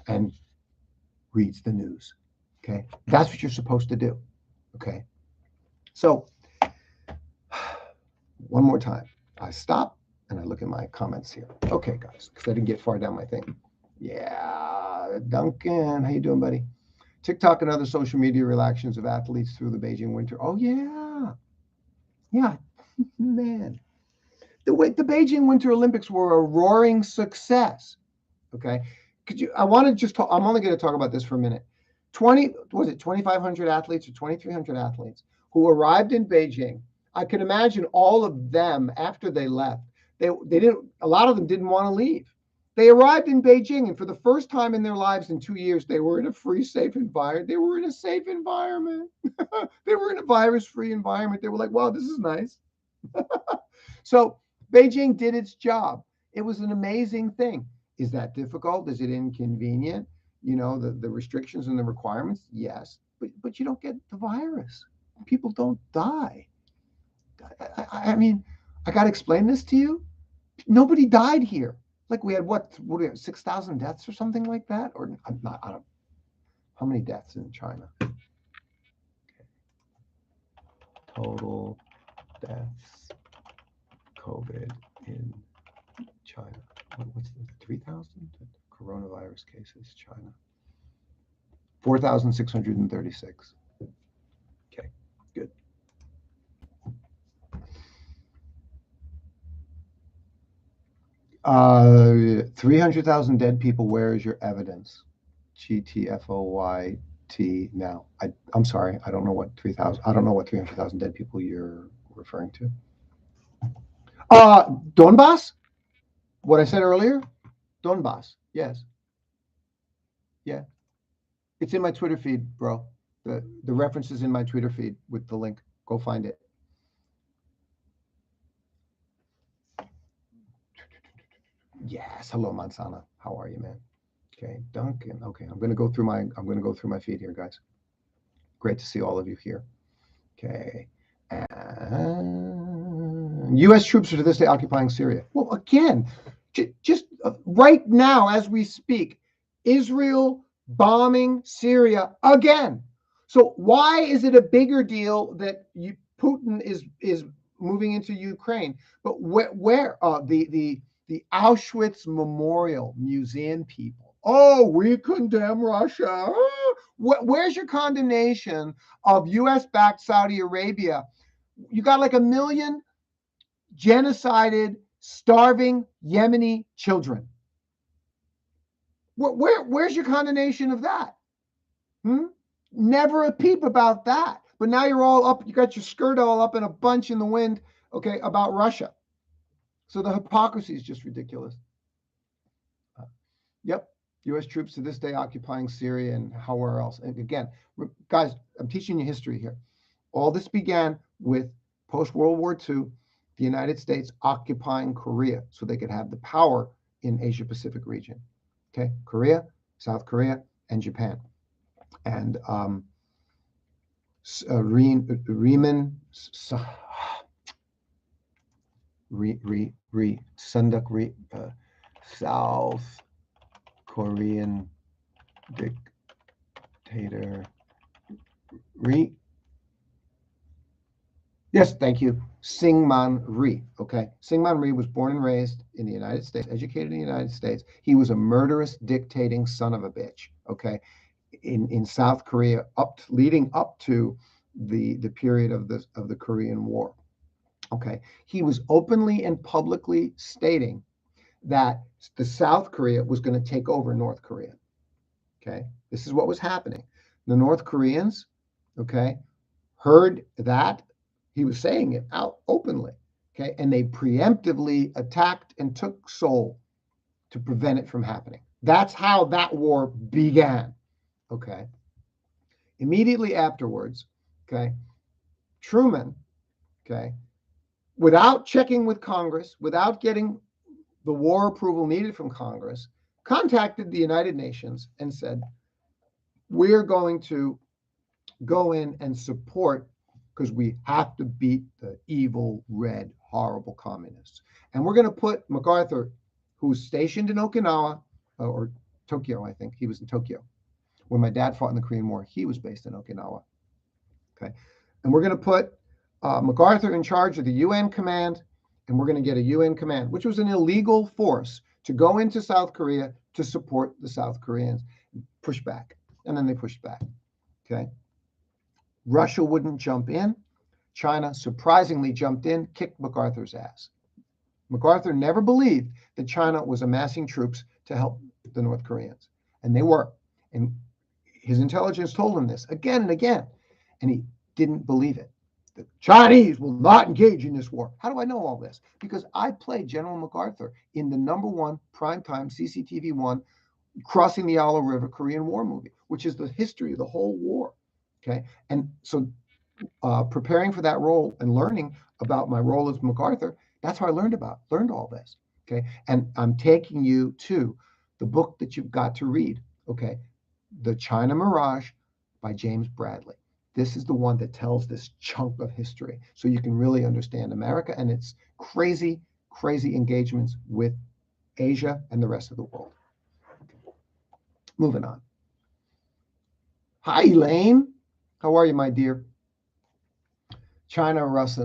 and reads the news. Okay, that's what you're supposed to do. Okay, so one more time, I stop and I look at my comments here. Okay, guys, because I didn't get far down my thing. Yeah, Duncan, how you doing, buddy? TikTok and other social media reactions of athletes through the Beijing winter. Oh yeah, man. The Beijing Winter Olympics were a roaring success. Okay, I want to just talk. I'm only going to talk about this for a minute. 2,500 athletes or 2,300 athletes who arrived in Beijing. I can imagine all of them after they left. They didn't. A lot of them didn't want to leave. They arrived in Beijing, and for the first time in their lives in 2 years, they were in a free, safe environment. They were in a safe environment. They were in a virus-free environment. They were like, wow, this is nice. So Beijing did its job. It was an amazing thing. Is that difficult? Is it inconvenient? You know, the restrictions and the requirements? Yes, but you don't get the virus. People don't die. I mean, I got to explain this to you. Nobody died here. Like we had what do we have, 6,000 deaths or something like that? Or I'm not, I don't, how many deaths in China? Okay. Total deaths, COVID in China. What's the 3,000 coronavirus cases? China. 4,636. Okay, good. 300,000 dead people. Where is your evidence? GTFOYT. Now, I'm sorry. I don't know what 3,000. I don't know what 300,000 dead people you're referring to. Donbass. What I said earlier. Donbass. Yes. Yeah. It's in my Twitter feed, bro. The reference is in my Twitter feed with the link. Go find it. Yes. Hello, Mansana. How are you, man? Okay, Duncan. Okay, I'm gonna go through my feed here, guys. Great to see all of you here. Okay. And U.S. troops are to this day occupying Syria. Well, again, just right now as we speak, Israel bombing Syria again. So why is it a bigger deal that Putin is moving into Ukraine? But where the Auschwitz Memorial Museum people? Oh, we condemn Russia. Where's your condemnation of U.S.-backed Saudi Arabia? You got like 1 million genocided, starving Yemeni children. Where's your condemnation of that? Never a peep about that. But now you're all up, you got your skirt all up in a bunch in the wind, okay, about Russia. So the hypocrisy is just ridiculous. Yep. U.S. troops to this day occupying Syria and where else. And again, guys, I'm teaching you history here. All this began with post-World War II, the United States occupying Korea so they could have the power in Asia-Pacific region. Okay, Korea, South Korea, and Japan. And South Korean dictator. Yes, thank you. Syngman Rhee. Okay. Syngman Rhee was born and raised in the United States, educated in the United States. He was a murderous, dictating son of a bitch. Okay. In South Korea, leading up to the period of the Korean War. Okay. He was openly and publicly stating that the South Korea was going to take over North Korea. Okay. This is what was happening. The North Koreans, okay, heard that. He was saying it out openly, okay? And they preemptively attacked and took Seoul to prevent it from happening. That's how that war began, okay? Immediately afterwards, okay, Truman, okay, without checking with Congress, without getting the war approval needed from Congress, contacted the United Nations and said, we're going to go in and support, because we have to beat the evil, red, horrible communists. And we're going to put MacArthur, who's stationed in Okinawa, or Tokyo, I think. He was in Tokyo. When my dad fought in the Korean War, he was based in Okinawa. Okay. And we're going to put MacArthur in charge of the UN command, and we're going to get a UN command, which was an illegal force, to go into South Korea to support the South Koreans, push back. And then they pushed back. Okay. Russia wouldn't jump in. China surprisingly jumped in, kicked MacArthur's ass. MacArthur never believed that China was amassing troops to help the North Koreans. And they were. And his intelligence told him this again and again. And he didn't believe it. The Chinese will not engage in this war. How do I know all this? Because I played General MacArthur in the #1 primetime CCTV1 Crossing the Yalu River Korean War movie, which is the history of the whole war. Okay. And so preparing for that role and learning about my role as MacArthur, that's how I learned all this. Okay. And I'm taking you to the book that you've got to read. Okay. The China Mirage by James Bradley. This is the one that tells this chunk of history, so you can really understand America and its crazy, crazy engagements with Asia and the rest of the world. Moving on. Hi, Elaine. How are you, my dear? China and Russia,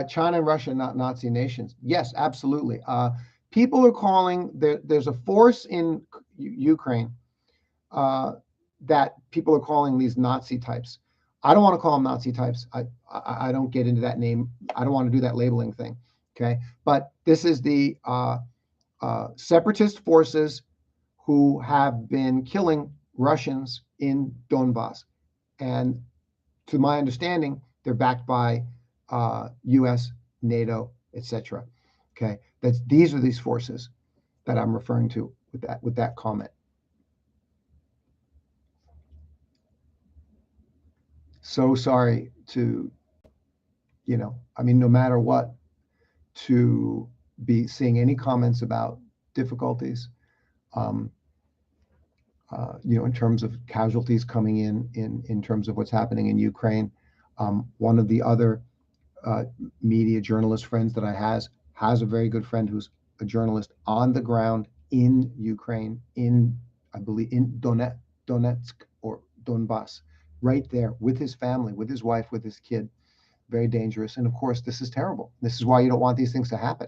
China and Russia, not Nazi nations. Yes, absolutely. People are calling there's a force in Ukraine that people are calling these Nazi types. I don't want to call them Nazi types. I don't get into that name. I don't want to do that labeling thing. Okay, but this is the separatist forces who have been killing Russians in Donbass, and to my understanding, they're backed by U.S., NATO, etc. Okay, these are these forces that I'm referring to with that comment. So sorry to, I mean, no matter what, to be seeing any comments about difficulties, in terms of casualties coming in terms of what's happening in Ukraine. One of the other media journalist friends that I has a very good friend who's a journalist on the ground in Ukraine, I believe in Donetsk or Donbass, right there with his family, with his wife, with his kid. Very dangerous. And of course, this is terrible. This is why you don't want these things to happen.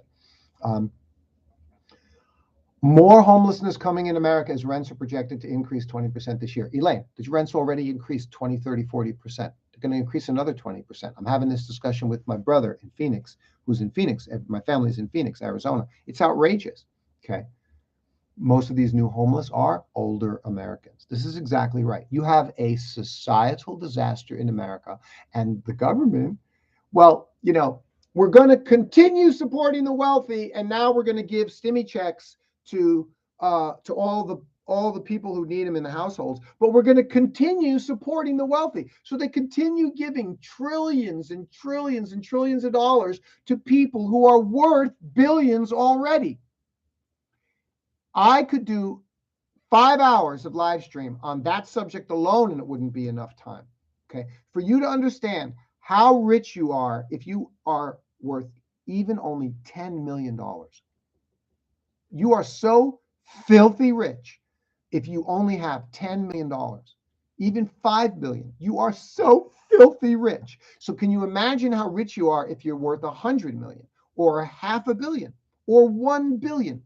More homelessness coming in America as rents are projected to increase 20% this year. Elaine, the rents already increased 20, 30, 40%. They're going to increase another 20%. I'm having this discussion with my brother in Phoenix, who's in Phoenix. My family's in Phoenix, Arizona. It's outrageous. Okay. Most of these new homeless are older Americans. This is exactly right. You have a societal disaster in America, and the government, well, we're going to continue supporting the wealthy, and now we're going to give stimmy checks to all the people who need them in the households, but we're going to continue supporting the wealthy. So they continue giving trillions and trillions and trillions of dollars to people who are worth billions already. I could do 5 hours of live stream on that subject alone, and it wouldn't be enough time. Okay, for you to understand how rich you are if you are worth even only $10 million. You are so filthy rich if you only have $10 million, even $5 billion. You are so filthy rich. So can you imagine how rich you are if you're worth 100 million or $500 million or 1 billion?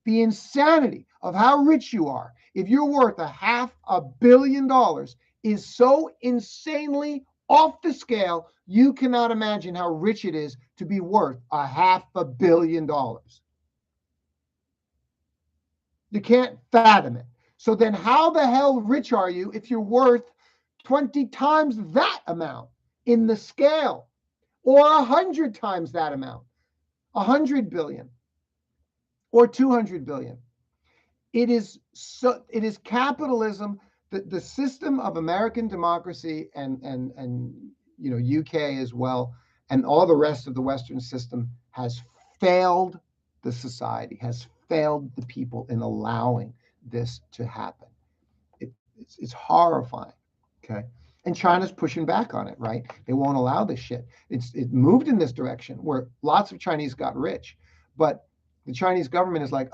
The insanity of how rich you are if you're worth $500 million is so insanely off the scale, you cannot imagine how rich it is to be worth $500 million. You can't fathom it. So then how the hell rich are you if you're worth 20 times that amount in the scale, or 100 times that amount, 100 billion or 200 billion? It is capitalism, the system of American democracy and UK as well, and all the rest of the Western system has failed the society, has failed the people in allowing this to happen. It's horrifying. Okay. And China's pushing back on it, right? They won't allow this shit. It moved in this direction where lots of Chinese got rich, but the Chinese government is like,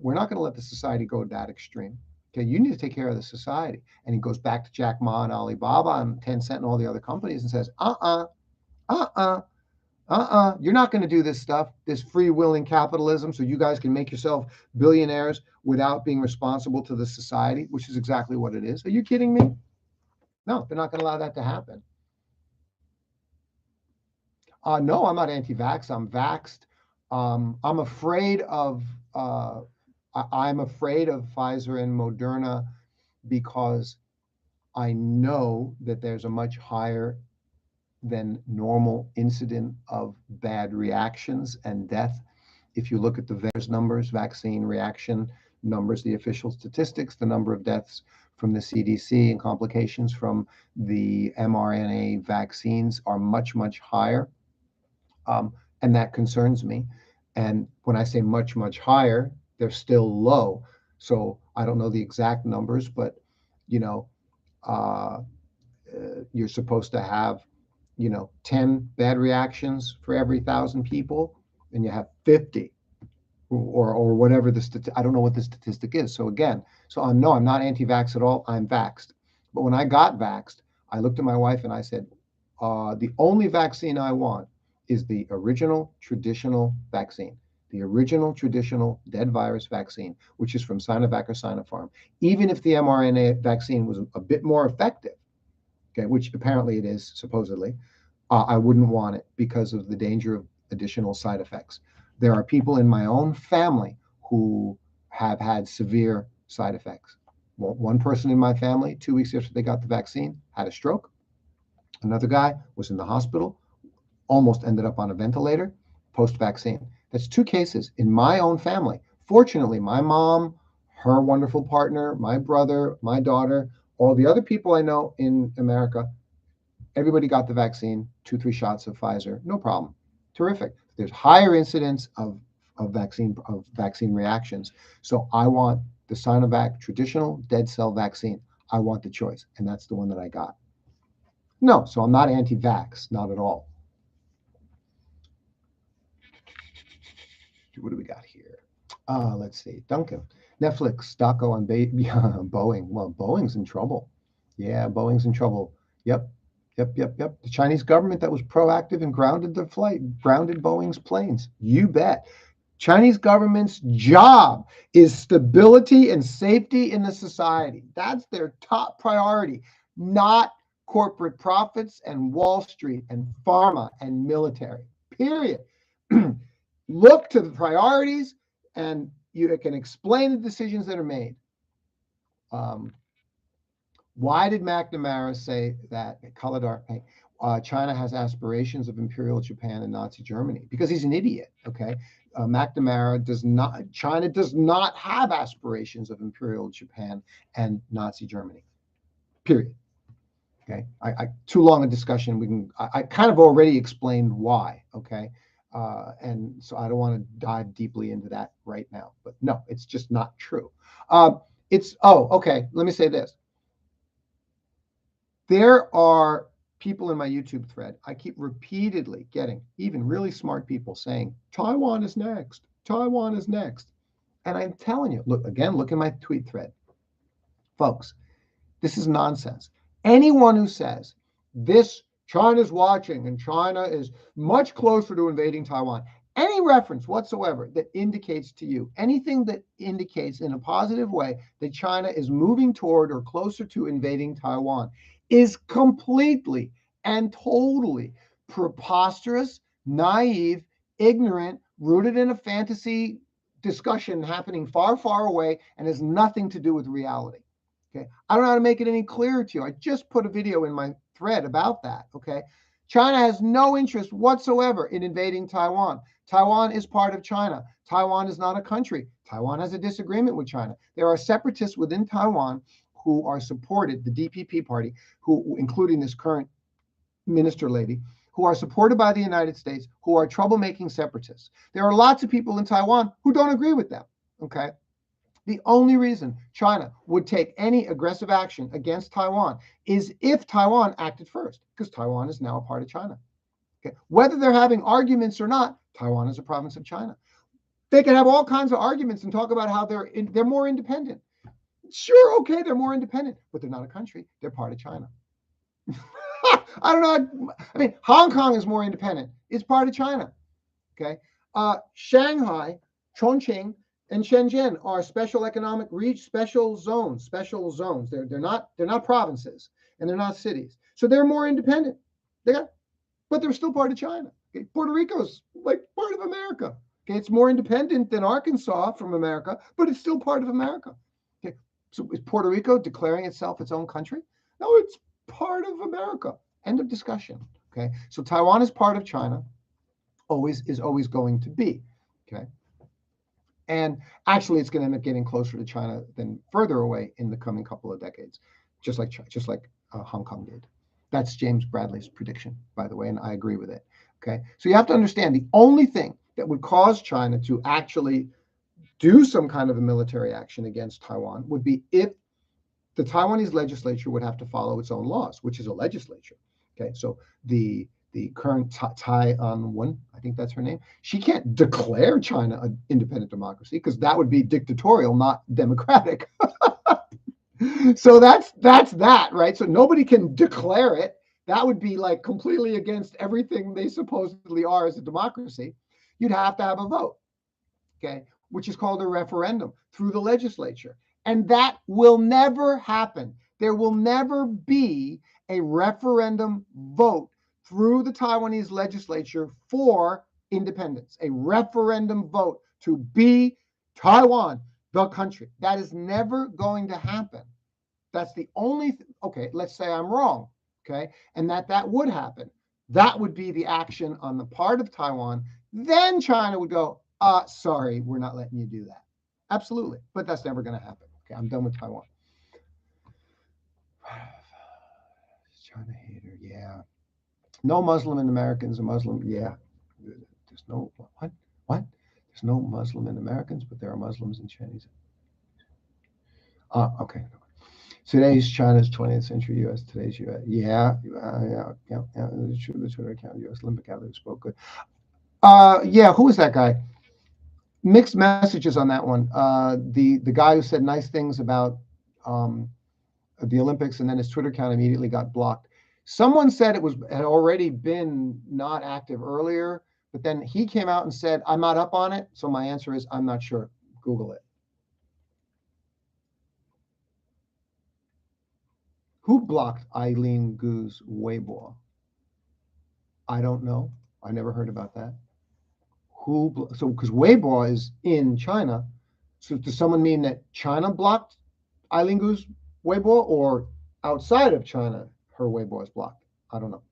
we're not going to let the society go that extreme. Okay, you need to take care of the society. And he goes back to Jack Ma and Alibaba and Tencent and all the other companies and says, you're not going to do this stuff, this free willing capitalism, so you guys can make yourself billionaires without being responsible to the society, which is exactly what it is. Are you kidding me? No, they're not going to allow that to happen. No, I'm not anti-vax. I'm vaxxed. I'm afraid of I'm afraid of Pfizer and Moderna because I know that there's a much higher than normal incident of bad reactions and death. If you look at the VAERS numbers, vaccine reaction numbers, the official statistics, the number of deaths from the CDC and complications from the mRNA vaccines are much, much higher. And that concerns me. And when I say much, much higher, they're still low. So I don't know the exact numbers, but, you know, you're supposed to have, 10 bad reactions for every 1,000 people, and you have 50 or whatever I don't know what the statistic is. So again, I'm not anti-vax at all. I'm vaxxed. But when I got vaxxed, I looked at my wife and I said, the only vaccine I want is the original traditional vaccine, the original traditional dead virus vaccine, which is from Sinovac or Sinopharm. Even if the mRNA vaccine was a bit more effective, okay, which apparently it is, supposedly, I wouldn't want it because of the danger of additional side effects. There are people in my own family who have had severe side effects. Well, one person in my family, 2 weeks after they got the vaccine, had a stroke. Another guy was in the hospital, almost ended up on a ventilator post-vaccine. That's 2 cases in my own family. Fortunately, my mom, her wonderful partner, my brother, my daughter, all the other people I know in America, everybody got the vaccine, 2-3 shots of Pfizer, no problem. Terrific. There's higher incidence of vaccine reactions. So I want the Sinovac traditional dead cell vaccine. I want the choice, and that's the one that I got. No, so I'm not anti-vax, not at all. What do we got here? Let's see. Duncan, Netflix, stock on Boeing. Well, Boeing's in trouble. Yeah, Boeing's in trouble. Yep. The Chinese government that was proactive and grounded Boeing's planes. You bet. Chinese government's job is stability and safety in the society. That's their top priority, not corporate profits and Wall Street and pharma and military. Period. Look to the priorities, and you can explain the decisions that are made. Why did McNamara say that China has aspirations of Imperial Japan and Nazi Germany? Because he's an idiot, okay? McNamara China does not have aspirations of Imperial Japan and Nazi Germany, period. Okay, too long a discussion. I kind of already explained why, okay? And so I don't want to dive deeply into that right now, but no, it's just not true. Okay, let me say this. There are people in my YouTube thread, I keep repeatedly getting even really smart people saying, Taiwan is next. Taiwan is next. And I'm telling you, look in my tweet thread. Folks, this is nonsense. Anyone who says this, China's watching and China is much closer to invading Taiwan, any reference whatsoever that indicates to you, anything that indicates in a positive way that China is moving toward or closer to invading Taiwan is completely and totally preposterous, naive, ignorant, rooted in a fantasy discussion happening far, far away and has nothing to do with reality. Okay, I don't know how to make it any clearer to you. I just put a video in my thread about that. Okay, China has no interest whatsoever in invading Taiwan. Taiwan is part of China. Taiwan is not a country. Taiwan has a disagreement with China. There are separatists within Taiwan who are supported, the DPP party, who, including this current minister lady, who are supported by the United States, who are troublemaking separatists. There are lots of people in Taiwan who don't agree with them. Okay. The only reason China would take any aggressive action against Taiwan is if Taiwan acted first, because Taiwan is now a part of China. Okay? Whether they're having arguments or not, Taiwan is a province of China. They can have all kinds of arguments and talk about how they're more independent. Sure, okay, they're more independent, but they're not a country. They're part of China. I don't know. I mean, Hong Kong is more independent. It's part of China. Okay. Shanghai, Chongqing, and Shenzhen are special economic special zones. They're not provinces and they're not cities. So they're more independent. But they're still part of China. Okay? Puerto Rico's like part of America. Okay, it's more independent than Arkansas from America, but it's still part of America. Okay, so is Puerto Rico declaring itself its own country? No, it's part of America. End of discussion. Okay, so Taiwan is part of China, is always going to be. Okay, and actually, it's going to end up getting closer to China than further away in the coming couple of decades, just like Hong Kong did. That's James Bradley's prediction, by the way, and I agree with it. Okay, so you have to understand the only thing that would cause China to actually do some kind of a military action against Taiwan would be if the Taiwanese legislature would have to follow its own laws, which is a legislature. Okay, so the current Taiwan, I think that's her name, she can't declare China an independent democracy because that would be dictatorial, not democratic. So that's that, right? So nobody can declare it. That would be like completely against everything they supposedly are as a democracy. You'd have to have a vote, okay, which is called a referendum through the legislature. And that will never happen. There will never be a referendum vote through the Taiwanese legislature for independence, a referendum vote to be Taiwan, the country. That is never going to happen. That's the only okay, let's say I'm wrong, okay, and that would happen. That would be the action on the part of Taiwan. Then China would go, sorry, we're not letting you do that. Absolutely, but that's never going to happen. Okay, I'm done with Taiwan. China hater, yeah. No Muslim in Americans, a Muslim, yeah. There's no, what? There's no Muslim in Americans, but there are Muslims in Chinese. Okay. Today's China's 20th century U.S. Today's U.S. Yeah. The Twitter account, U.S. Olympic athlete spoke good. Yeah. Who was that guy? Mixed messages on that one. The guy who said nice things about the Olympics, and then his Twitter account immediately got blocked. Someone said it had already been not active earlier, but then he came out and said, "I'm not up on it." So my answer is, I'm not sure. Google it. Who blocked Eileen Gu's Weibo? I don't know. I never heard about that. So because Weibo is in China, so does someone mean that China blocked Eileen Gu's Weibo, or outside of China her Weibo is blocked? I don't know.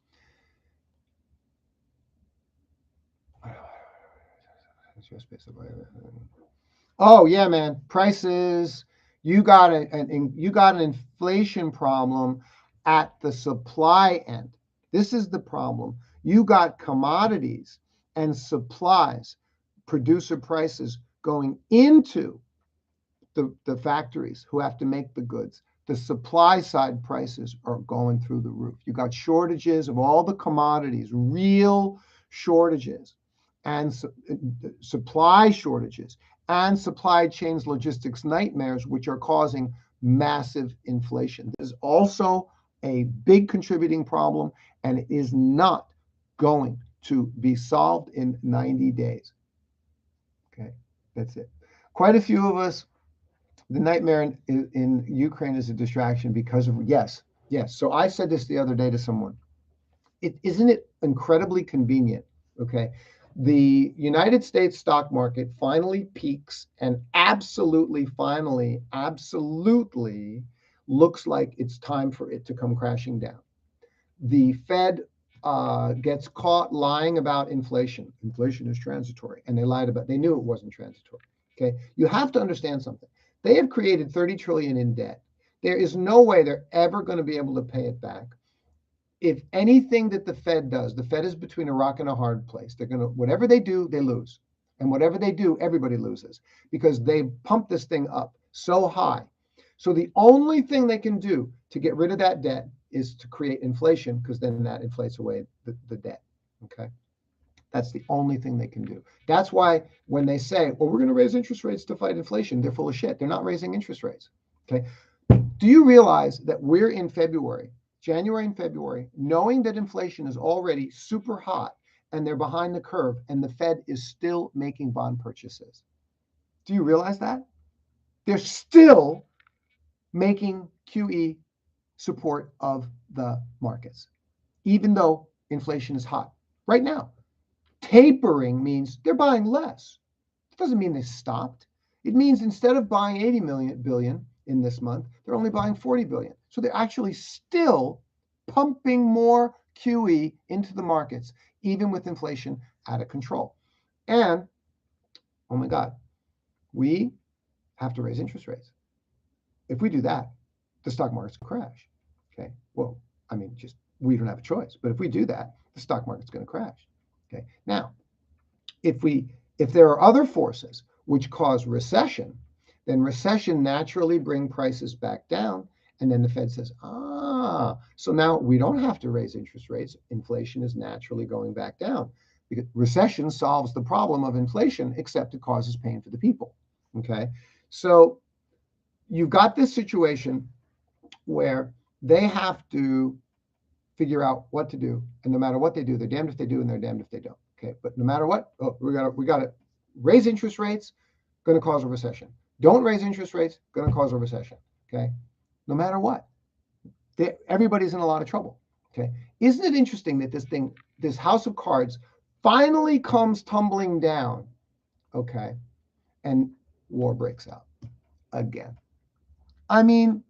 Oh yeah, man. Prices. You got an inflation problem at the supply end. This is the problem. You got commodities and supplies, producer prices going into the factories who have to make the goods. The supply side prices are going through the roof. You got shortages of all the commodities, real shortages, and supply shortages, and supply chains logistics nightmares, which are causing massive inflation. There's also a big contributing problem, and it is not going to be solved in 90 days. Okay, that's it. Quite a few of us, the nightmare in Ukraine is a distraction because of, yes. So I said this the other day to someone. Isn't it incredibly convenient? Okay. The United States stock market finally peaks and absolutely looks like it's time for it to come crashing down. The Fed gets caught lying about inflation. Inflation is transitory, and they knew it wasn't transitory. Okay. You have to understand something. They have created 30 trillion in debt. There is no way they're ever going to be able to pay it back. If anything that the Fed does, the Fed is between a rock and a hard place. They're going to, whatever they do, they lose. And whatever they do, everybody loses because they pump this thing up. so high. So the only thing they can do to get rid of that debt is to create inflation, because then that inflates away the debt. Okay. That's the only thing they can do. That's why when they say, well, we're going to raise interest rates to fight inflation, they're full of shit. They're not raising interest rates. Okay. Do you realize that we're in February, January and February, knowing that inflation is already super hot and they're behind the curve and the Fed is still making bond purchases? Do you realize that? They're still making QE support of the markets, even though inflation is hot right now. Tapering means they're buying less. It doesn't mean they stopped. It means instead of buying 80 billion in this month, they're only buying 40 billion. So they're actually still pumping more QE into the markets, even with inflation out of control. And, oh my God, we have to raise interest rates. If we do that, the stock market's going to crash. Okay. Well, I mean, just we don't have a choice. But if we do that, the stock market's going to crash. Okay. Now, if there are other forces which cause recession, then recession naturally bring prices back down. And then the Fed says, so now we don't have to raise interest rates. Inflation is naturally going back down, because recession solves the problem of inflation, except it causes pain for the people. Okay. So you've got this situation where they have to figure out what to do, and no matter what they do, they're damned if they do and they're damned if they don't. Okay, but no matter what, we got to raise interest rates, going to cause a recession. Don't raise interest rates, going to cause a recession. Okay, no matter what, everybody's in a lot of trouble. Okay, isn't it interesting that this house of cards finally comes tumbling down? Okay, and war breaks out again. I mean,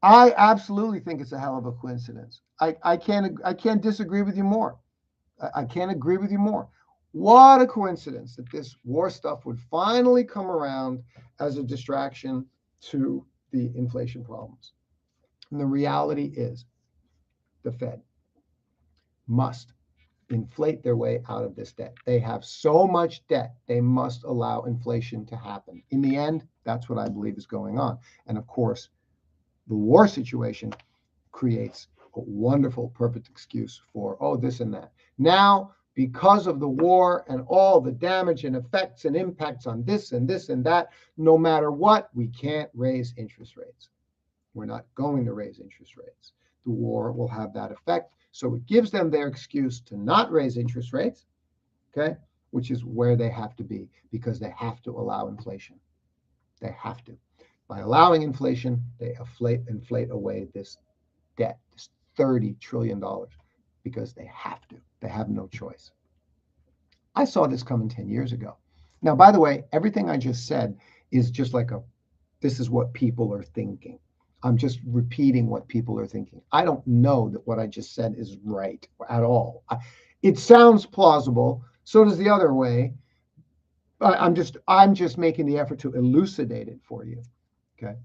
I absolutely think it's a hell of a coincidence. I can't disagree with you more. I can't agree with you more. What a coincidence that this war stuff would finally come around as a distraction to the inflation problems. And the reality is the Fed must inflate their way out of this debt. They have so much debt, they must allow inflation to happen. In the end, that's what I believe is going on. And of course, the war situation creates a wonderful, perfect excuse for, this and that. Now, because of the war and all the damage and effects and impacts on this and this and that, no matter what, we can't raise interest rates. We're not going to raise interest rates. The war will have that effect. So it gives them their excuse to not raise interest rates, okay, which is where they have to be, because they have to allow inflation. They have to. By allowing inflation, they inflate away this debt, this $30 trillion, because they have to. They have no choice. I saw this coming 10 years ago. Now, by the way, everything I just said is just like this is what people are thinking. I'm just repeating what people are thinking. I don't know that what I just said is right at all. It sounds plausible. So does the other way. I'm just making the effort to elucidate it for you. Okay.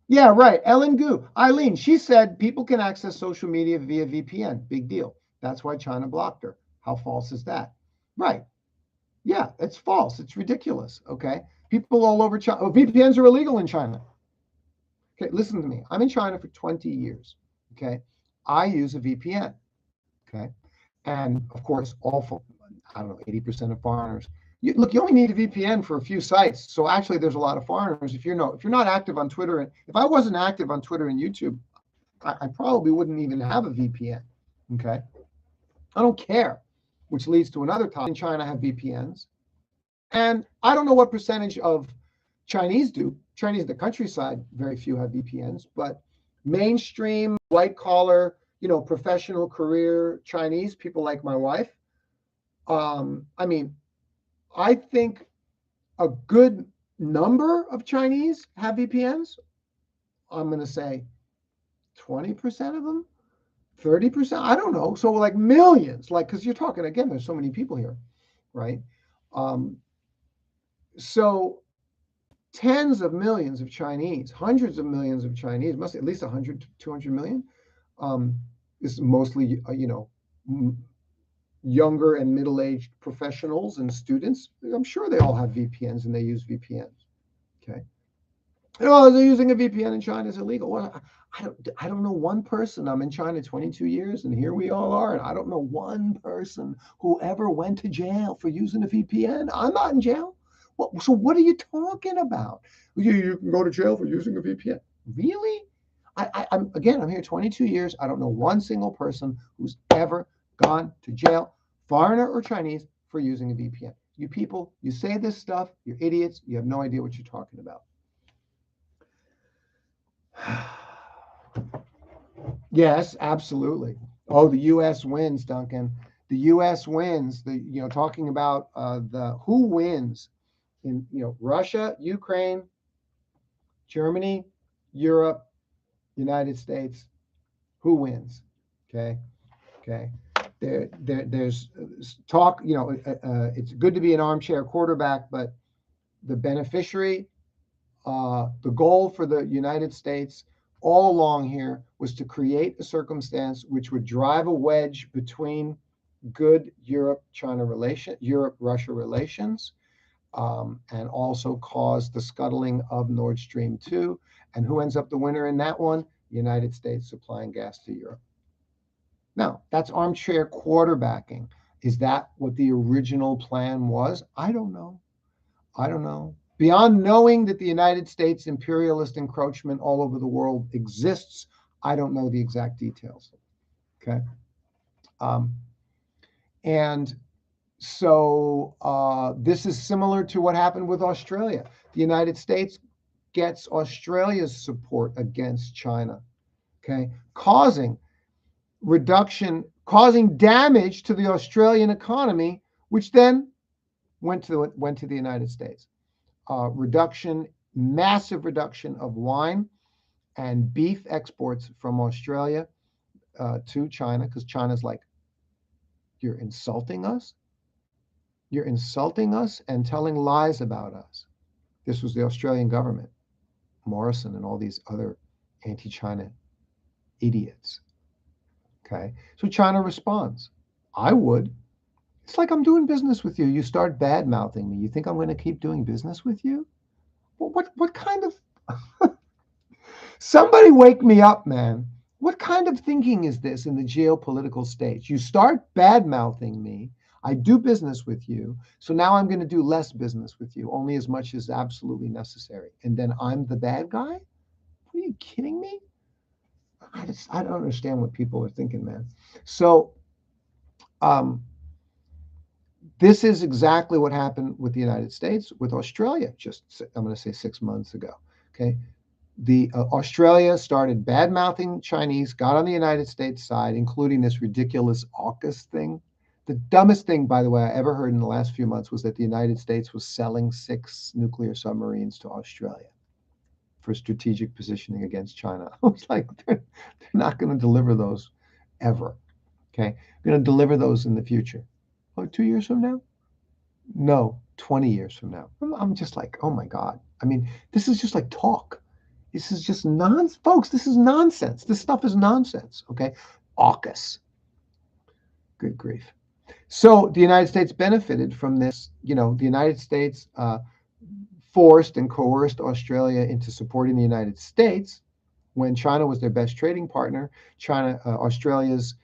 Yeah, right. Ellen Gu. Eileen, she said people can access social media via VPN. Big deal. That's why China blocked her. How false is that? Right. Yeah, it's false. It's ridiculous. Okay. People all over China. VPNs are illegal in China. Okay, listen to me. I'm in China for 20 years. Okay. I use a VPN. Okay. And of course, 80% of foreigners. You only need a VPN for a few sites. So actually, there's a lot of foreigners. If you're not active on Twitter, and if I wasn't active on Twitter and YouTube, I probably wouldn't even have a VPN. Okay, I don't care. Which leads to another topic. In China, have VPNs, and I don't know what percentage of Chinese do. Chinese, the countryside, very few have VPNs, but mainstream, white collar, professional career Chinese people like my wife. I think a good number of Chinese have VPNs. I'm going to say 20% of them, 30%. I don't know. So like millions, because you're talking, again, there's so many people here, right? So tens of millions of Chinese, hundreds of millions of Chinese, must at least 100 to 200 million. Is mostly, younger and middle-aged professionals and students, I'm sure they all have VPNs and they use VPNs. Okay. Oh, they're using a VPN in China is illegal. Well, I don't know one person. I'm in China 22 years, and here we all are. And I don't know one person who ever went to jail for using a VPN. I'm not in jail. Well, so what are you talking about? You can go to jail for using a VPN. Really? I'm here 22 years. I don't know one single person who's ever gone to jail, foreigner or Chinese, for using a VPN. You people, you say this stuff, you're idiots. You have no idea what you're talking about. Yes, absolutely. Oh, the U.S. wins, Duncan. The U.S. wins. Talking about the who wins in Russia, Ukraine, Germany, Europe, United States. Who wins? Okay, okay. There's talk. It's good to be an armchair quarterback, but the beneficiary, the goal for the United States all along here was to create a circumstance which would drive a wedge between good Europe-Russia relations, and also cause the scuttling of Nord Stream 2. And who ends up the winner in that one? The United States supplying gas to Europe. Now, that's armchair quarterbacking. Is that what the original plan was? I don't know. Beyond knowing that the United States imperialist encroachment all over the world exists, I don't know the exact details. Okay. And so this is similar to what happened with Australia. The United States gets Australia's support against China, okay, causing damage to the Australian economy, which then went to the United States. Massive reduction of wine and beef exports from Australia to China, because China's like, you're insulting us? You're insulting us and telling lies about us. This was the Australian government, Morrison and all these other anti-China idiots. Okay, so China responds. I would. It's like I'm doing business with you. You start bad-mouthing me. You think I'm going to keep doing business with you? What kind of... Somebody wake me up, man. What kind of thinking is this in the geopolitical stage? You start bad-mouthing me. I do business with you. So now I'm going to do less business with you, only as much as absolutely necessary. And then I'm the bad guy? Are you kidding me? I don't understand what people are thinking, man. So this is exactly what happened with the United States, with Australia, I'm going to say 6 months ago. Okay. The Australia started bad-mouthing Chinese, got on the United States side, including this ridiculous AUKUS thing. The dumbest thing, by the way, I ever heard in the last few months was that the United States was selling 6 nuclear submarines to Australia for strategic positioning against China. I was like, they're not going to deliver those ever. Okay. They're going to deliver those in the future. Oh, 2 years from now? No, 20 years from now. I'm just like, oh my God. I mean, this is just like talk. This is just nonsense. Folks, this is nonsense. This stuff is nonsense. Okay. AUKUS. Good grief. So the United States benefited from this. The United States forced and coerced Australia into supporting the United States when China was their best trading partner. Australia's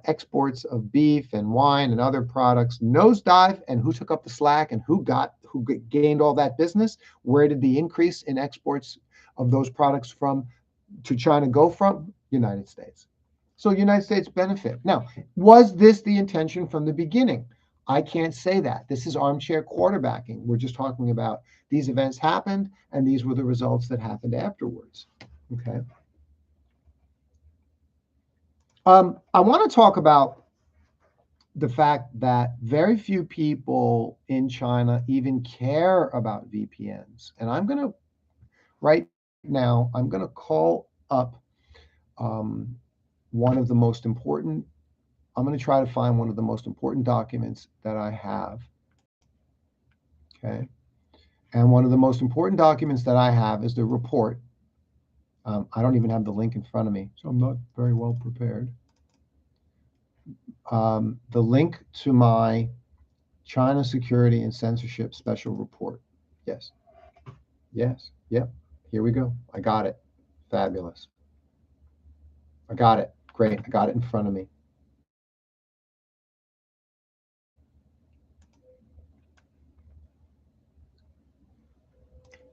exports of beef and wine and other products nosedive, and who took up the slack and who gained all that business? Where did the increase in exports of those products to China go from? United States. So United States benefit. Now, was this the intention from the beginning? I can't say that. This is armchair quarterbacking. We're just talking about these events happened, and these were the results that happened afterwards. Okay. I want to talk about the fact that very few people in China even care about VPNs. And right now, I'm going to call up one of the most important, I'm going to try to find one of the most important documents that I have. Okay. And one of the most important documents that I have is the report. I don't even have the link in front of me, so I'm not very well prepared. the link to my China Security and Censorship Special Report. Yes. Yes. Yep. Here we go. I got it. Fabulous. I got it. Great. I got it in front of me.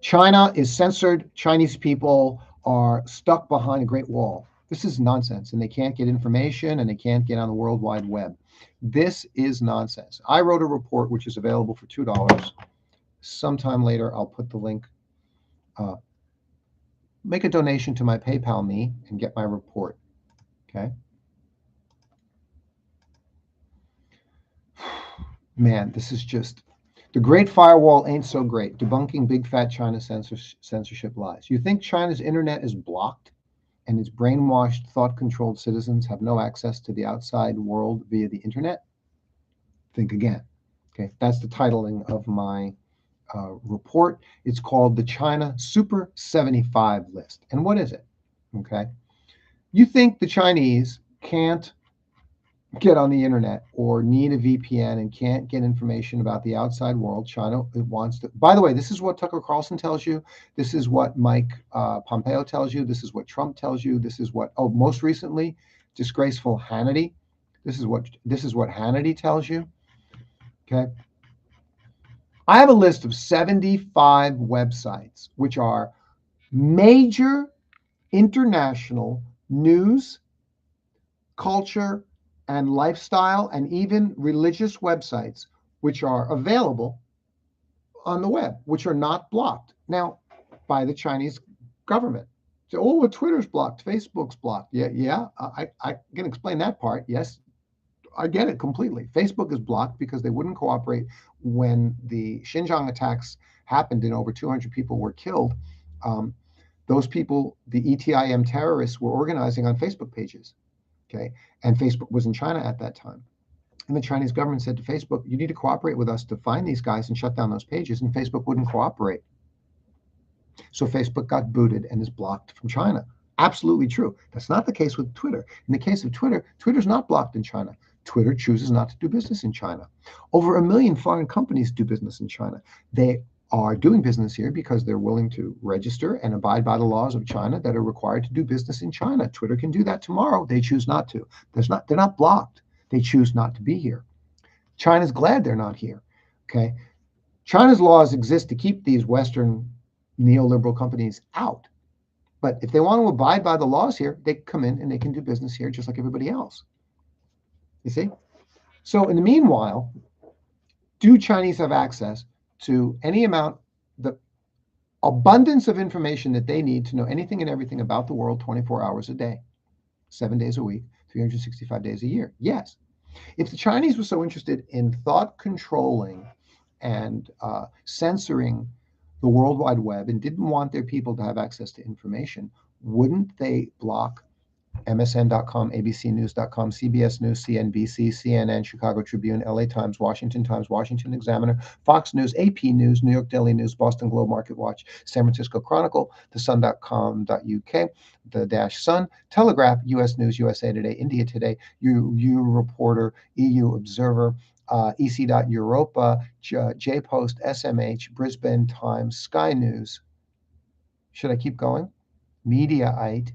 China is censored. Chinese people are stuck behind a great wall. This is nonsense, and they can't get information, and they can't get on the World Wide Web. This is nonsense. I wrote a report which is available for $2. Sometime later, I'll put the link. Make a donation to my PayPal me and get my report. Okay. Man, this is just the Great Firewall ain't so great. Debunking big fat China censorship lies. You think China's internet is blocked and its brainwashed, thought-controlled citizens have no access to the outside world via the internet? Think again. Okay, that's the titling of my report. It's called the China Super 75 list. And what is it? Okay, you think the Chinese can't get on the internet or need a VPN and can't get information about the outside world. China wants to. By the way, this is what Tucker Carlson tells you. This is what Mike Pompeo tells you. This is what Trump tells you. This is what most recently, disgraceful Hannity. This is what Hannity tells you. Okay. I have a list of 75 websites which are major international news, culture, and lifestyle, and even religious websites, which are available on the web, which are not blocked now by the Chinese government. So, oh, Twitter's blocked, Facebook's blocked. Yeah, I can explain that part. Yes, I get it completely. Facebook is blocked because they wouldn't cooperate when the Xinjiang attacks happened and over 200 people were killed. Those people, the ETIM terrorists, were organizing on Facebook pages. Okay, and Facebook was in China at that time. And the Chinese government said to Facebook, you need to cooperate with us to find these guys and shut down those pages. And Facebook wouldn't cooperate. So Facebook got booted and is blocked from China. Absolutely true. That's not the case with Twitter. In the case of Twitter, Twitter's not blocked in China. Twitter chooses not to do business in China. Over 1 million foreign companies do business in China. They are doing business here because they're willing to register and abide by the laws of China that are required to do business in China. Twitter can do that tomorrow. They choose not to. They're not blocked. They choose not to be here. China's glad they're not here. Okay. China's laws exist to keep these Western neoliberal companies out. But if they want to abide by the laws here, they come in and they can do business here just like everybody else. You see? So in the meanwhile, do Chinese have access to any amount, the abundance of information that they need to know anything and everything about the world 24 hours a day, 7 days a week, 365 days a year? Yes. If the Chinese were so interested in thought controlling and censoring the World Wide Web and didn't want their people to have access to information, wouldn't they block MSN.com, ABCnews.com, CBS News, CNBC, CNN, Chicago Tribune, LA Times, Washington Examiner, Fox News, AP News, New York Daily News, Boston Globe, Market Watch, San Francisco Chronicle, thesun.com.uk, the Dash Sun, Telegraph, US News, USA Today, India Today, EU Reporter, EU Observer, EC.Europa, J-Post, SMH, Brisbane Times, Sky News. Should I keep going? Mediaite,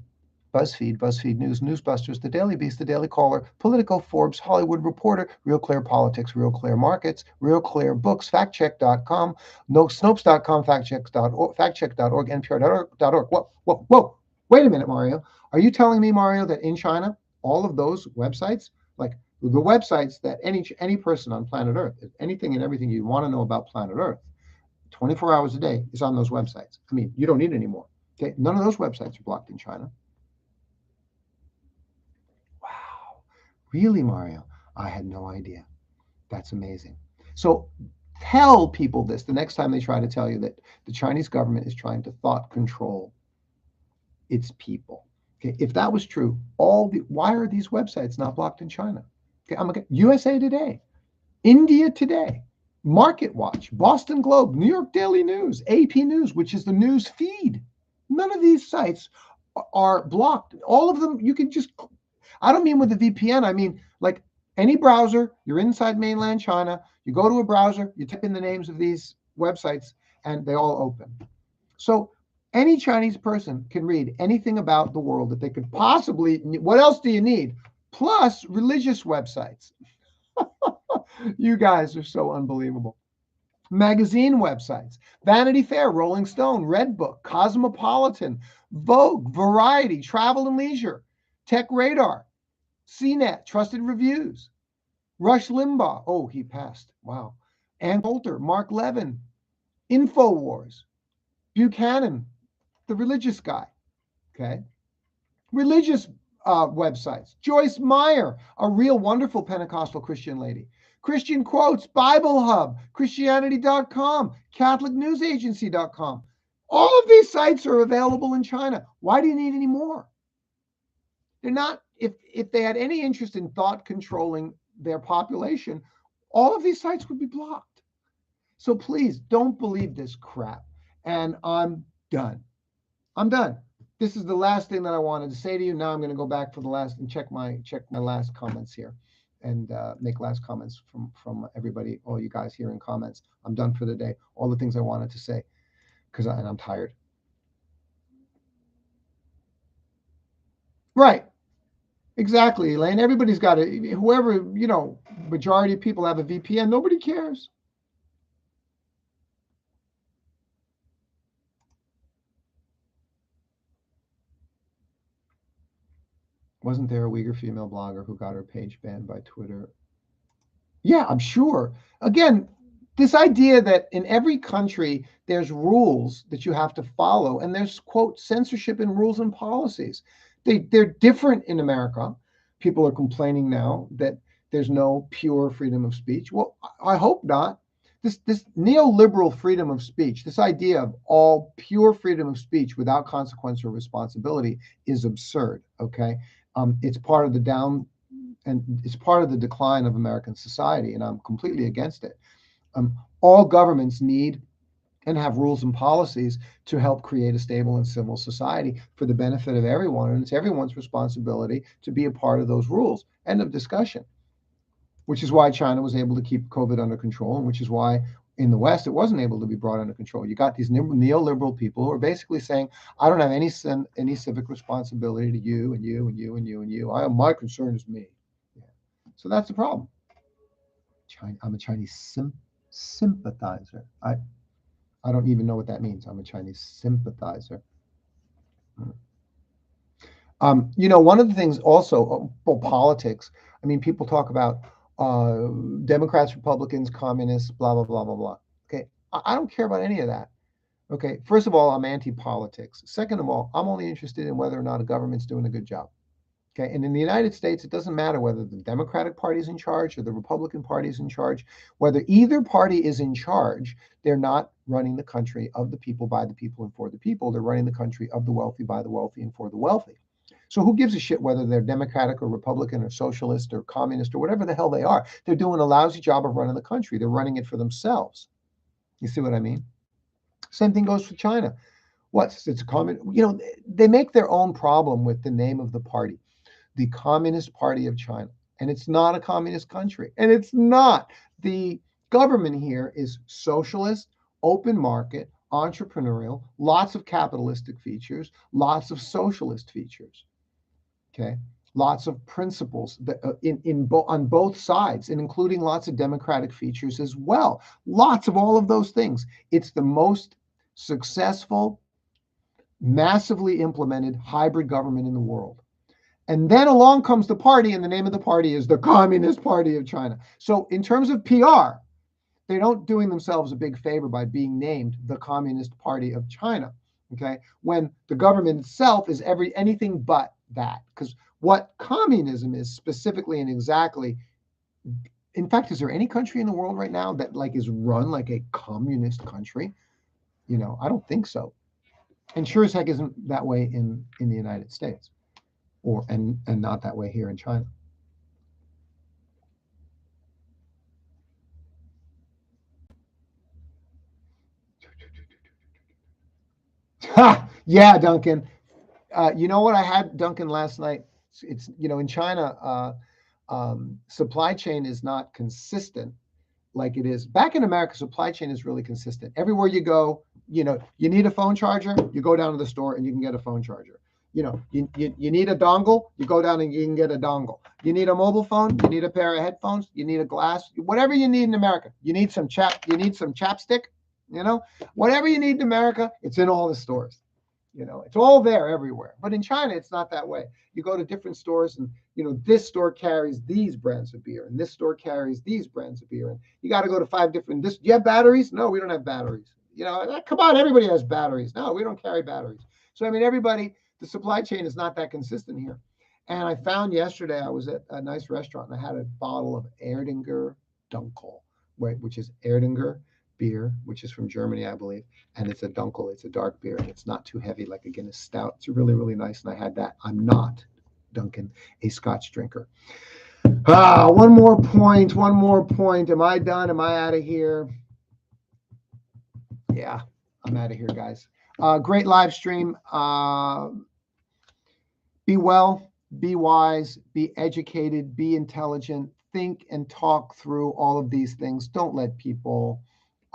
BuzzFeed News, Newsbusters, The Daily Beast, The Daily Caller, Politico, Forbes, Hollywood Reporter, Real Clear Politics, Real Clear Markets, Real Clear Books, FactCheck.com, Snopes.com, FactCheck.org, NPR.org. Whoa. Wait a minute, Mario. Are you telling me, Mario, that in China, all of those websites, like the websites that any person on planet Earth, anything and everything you want to know about planet Earth, 24 hours a day is on those websites? I mean, you don't need any more. Okay, none of those websites are blocked in China. Wow. Really, Mario? I had no idea. That's amazing. So tell people this the next time they try to tell you that the Chinese government is trying to thought control its people. Okay, if that was true, why are these websites not blocked in China? Okay, I'm looking USA Today, India Today, Market Watch, Boston Globe, New York Daily News, AP News, which is the news feed. None of these sites are blocked. All of them, you can just, I don't mean with a VPN, I mean like Any browser, you're inside mainland China, you go to a browser, you type in the names of these websites, and they all open. So any Chinese person can read anything about the world that they could possibly. What else do you need? Plus religious websites. You guys are so unbelievable. Magazine websites, Vanity Fair, Rolling Stone, Redbook, Cosmopolitan, Vogue, Variety, Travel and Leisure, Tech Radar, CNET, Trusted Reviews, Rush Limbaugh. Oh, he passed. Wow. Ann Coulter, Mark Levin, InfoWars, Buchanan, the religious guy. Okay. Religious websites. Joyce Meyer, a real wonderful Pentecostal Christian lady. Christian Quotes, Bible Hub, Christianity.com, CatholicNewsAgency.com. All of these sites are available in China. Why do you need any more? They're not, if they had any interest in thought controlling their population, all of these sites would be blocked. So please don't believe this crap. And I'm done. I'm done. This is the last thing that I wanted to say to you. Now I'm going to go back for the last and check my last comments here, and make last comments from everybody, all you guys here in comments. I'm done for the day. All the things I wanted to say, and I'm tired. Right. Exactly, Elaine. Everybody's got it. Whoever, majority of people have a VPN. Nobody cares. Wasn't there a Uyghur female blogger who got her page banned by Twitter? Yeah, I'm sure. Again, this idea that in every country there's rules that you have to follow, and there's, quote, censorship in rules and policies. They're different in America. People are complaining now that there's no pure freedom of speech. Well, I hope not. This neoliberal freedom of speech, this idea of all pure freedom of speech without consequence or responsibility, is absurd. Okay, it's part of the it's part of the decline of American society, and I'm completely against it. All governments need and have rules and policies to help create a stable and civil society for the benefit of everyone, and it's everyone's responsibility to be a part of those rules. End of discussion. Which is why China was able to keep COVID under control, and which is why in the West it wasn't able to be brought under control. You got these neoliberal people who are basically saying, "I don't have any civic responsibility to you and you and you and you and you. My concern is me." Yeah. So that's the problem. I'm a Chinese sympathizer. I don't even know what that means. I'm a Chinese sympathizer. One of the things also, politics. I mean, people talk about Democrats, Republicans, communists, blah, blah, blah, blah, blah. Okay. I don't care about any of that. Okay. First of all, I'm anti-politics. Second of all, I'm only interested in whether or not a government's doing a good job. Okay. And in the United States, it doesn't matter whether the Democratic Party is in charge or the Republican Party is in charge. Whether either party is in charge, they're not running the country of the people, by the people, and for the people. They're running the country of the wealthy, by the wealthy, and for the wealthy. So who gives a shit whether they're Democratic or Republican or socialist or communist or whatever the hell they are? They're doing a lousy job of running the country. They're running it for themselves. You see what I mean? Same thing goes for China. It's a common, they make their own problem with the name of the party, the Communist Party of China. And it's not a communist country. And it's not. The government here is socialist, open market, entrepreneurial, lots of capitalistic features, lots of socialist features. Okay, lots of principles that on both sides, and including lots of democratic features as well. Lots of all of those things. It's the most successful, massively implemented hybrid government in the world. And then along comes the party, and the name of the party is the Communist Party of China. So in terms of PR, they don't doing themselves a big favor by being named the Communist Party of China. Okay, when the government itself is anything but that. Because what communism is specifically and exactly, in fact, is there any country in the world right now that is run like a communist country? I don't think so. And sure as heck isn't that way in the United States, and not that way here in China. Yeah, Duncan. You know what I had, Duncan, last night? It's in China. supply chain is not consistent like it is back in America. Supply chain is really consistent. Everywhere you go, you need a phone charger, you go down to the store and you can get a phone charger. You need a dongle, you go down and you can get a dongle. You need a mobile phone, you need a pair of headphones, you need a glass, whatever you need in America. You need some chapstick, whatever you need in America, it's in all the stores. It's all there everywhere. But in China, it's not that way. You go to different stores and, this store carries these brands of beer and this store carries these brands of beer. And you got to go to 5 different, do you have batteries? No, we don't have batteries. Come on, everybody has batteries. No, we don't carry batteries. So, the supply chain is not that consistent here. And I found yesterday, I was at a nice restaurant and I had a bottle of Erdinger Dunkel, which is Erdinger beer, which is from Germany, I believe. And it's a Dunkel. It's a dark beer. And it's not too heavy like a Guinness Stout. It's really, really nice. And I had that. I'm not, Duncan, a Scotch drinker. One more point. Am I done? Am I out of here? Yeah, I'm out of here, guys. Great live stream. Be well, be wise, be educated, be intelligent, think and talk through all of these things. Don't let people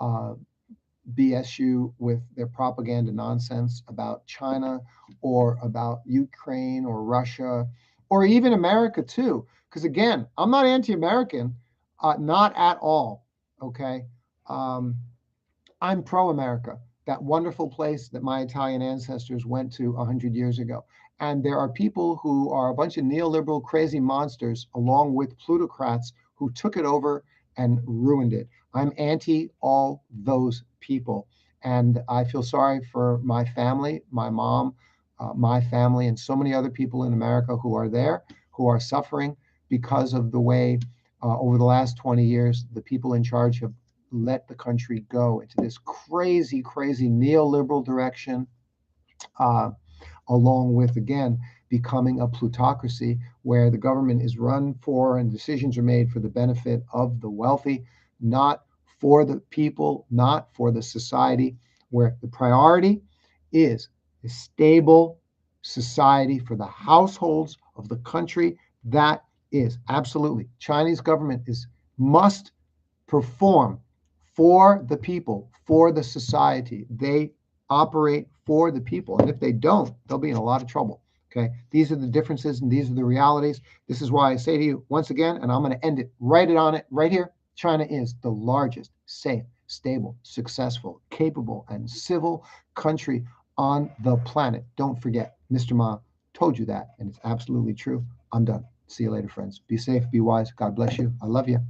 BS you with their propaganda nonsense about China or about Ukraine or Russia or even America too. Because again, I'm not anti-American, not at all. Okay. I'm pro-America, that wonderful place that my Italian ancestors went to 100 years ago. And there are people who are a bunch of neoliberal crazy monsters, along with plutocrats who took it over and ruined it. I'm anti all those people. And I feel sorry for my family, my mom, my family, and so many other people in America who are there, who are suffering because of the way over the last 20 years, the people in charge have let the country go into this crazy, crazy neoliberal direction, along with, again, becoming a plutocracy where the government is run for and decisions are made for the benefit of the wealthy, not for the people, not for the society, where the priority is a stable society for the households of the country. That is absolutely, Chinese government must perform for the people, for the society. They operate for the people. And if they don't, they'll be in a lot of trouble. Okay. These are the differences and these are the realities. This is why I say to you once again, and I'm going to end it right here. China is the largest, safe, stable, successful, capable, and civil country on the planet. Don't forget, Mr. Ma told you that, and it's absolutely true. I'm done. See you later, friends. Be safe, be wise. God bless you. I love you.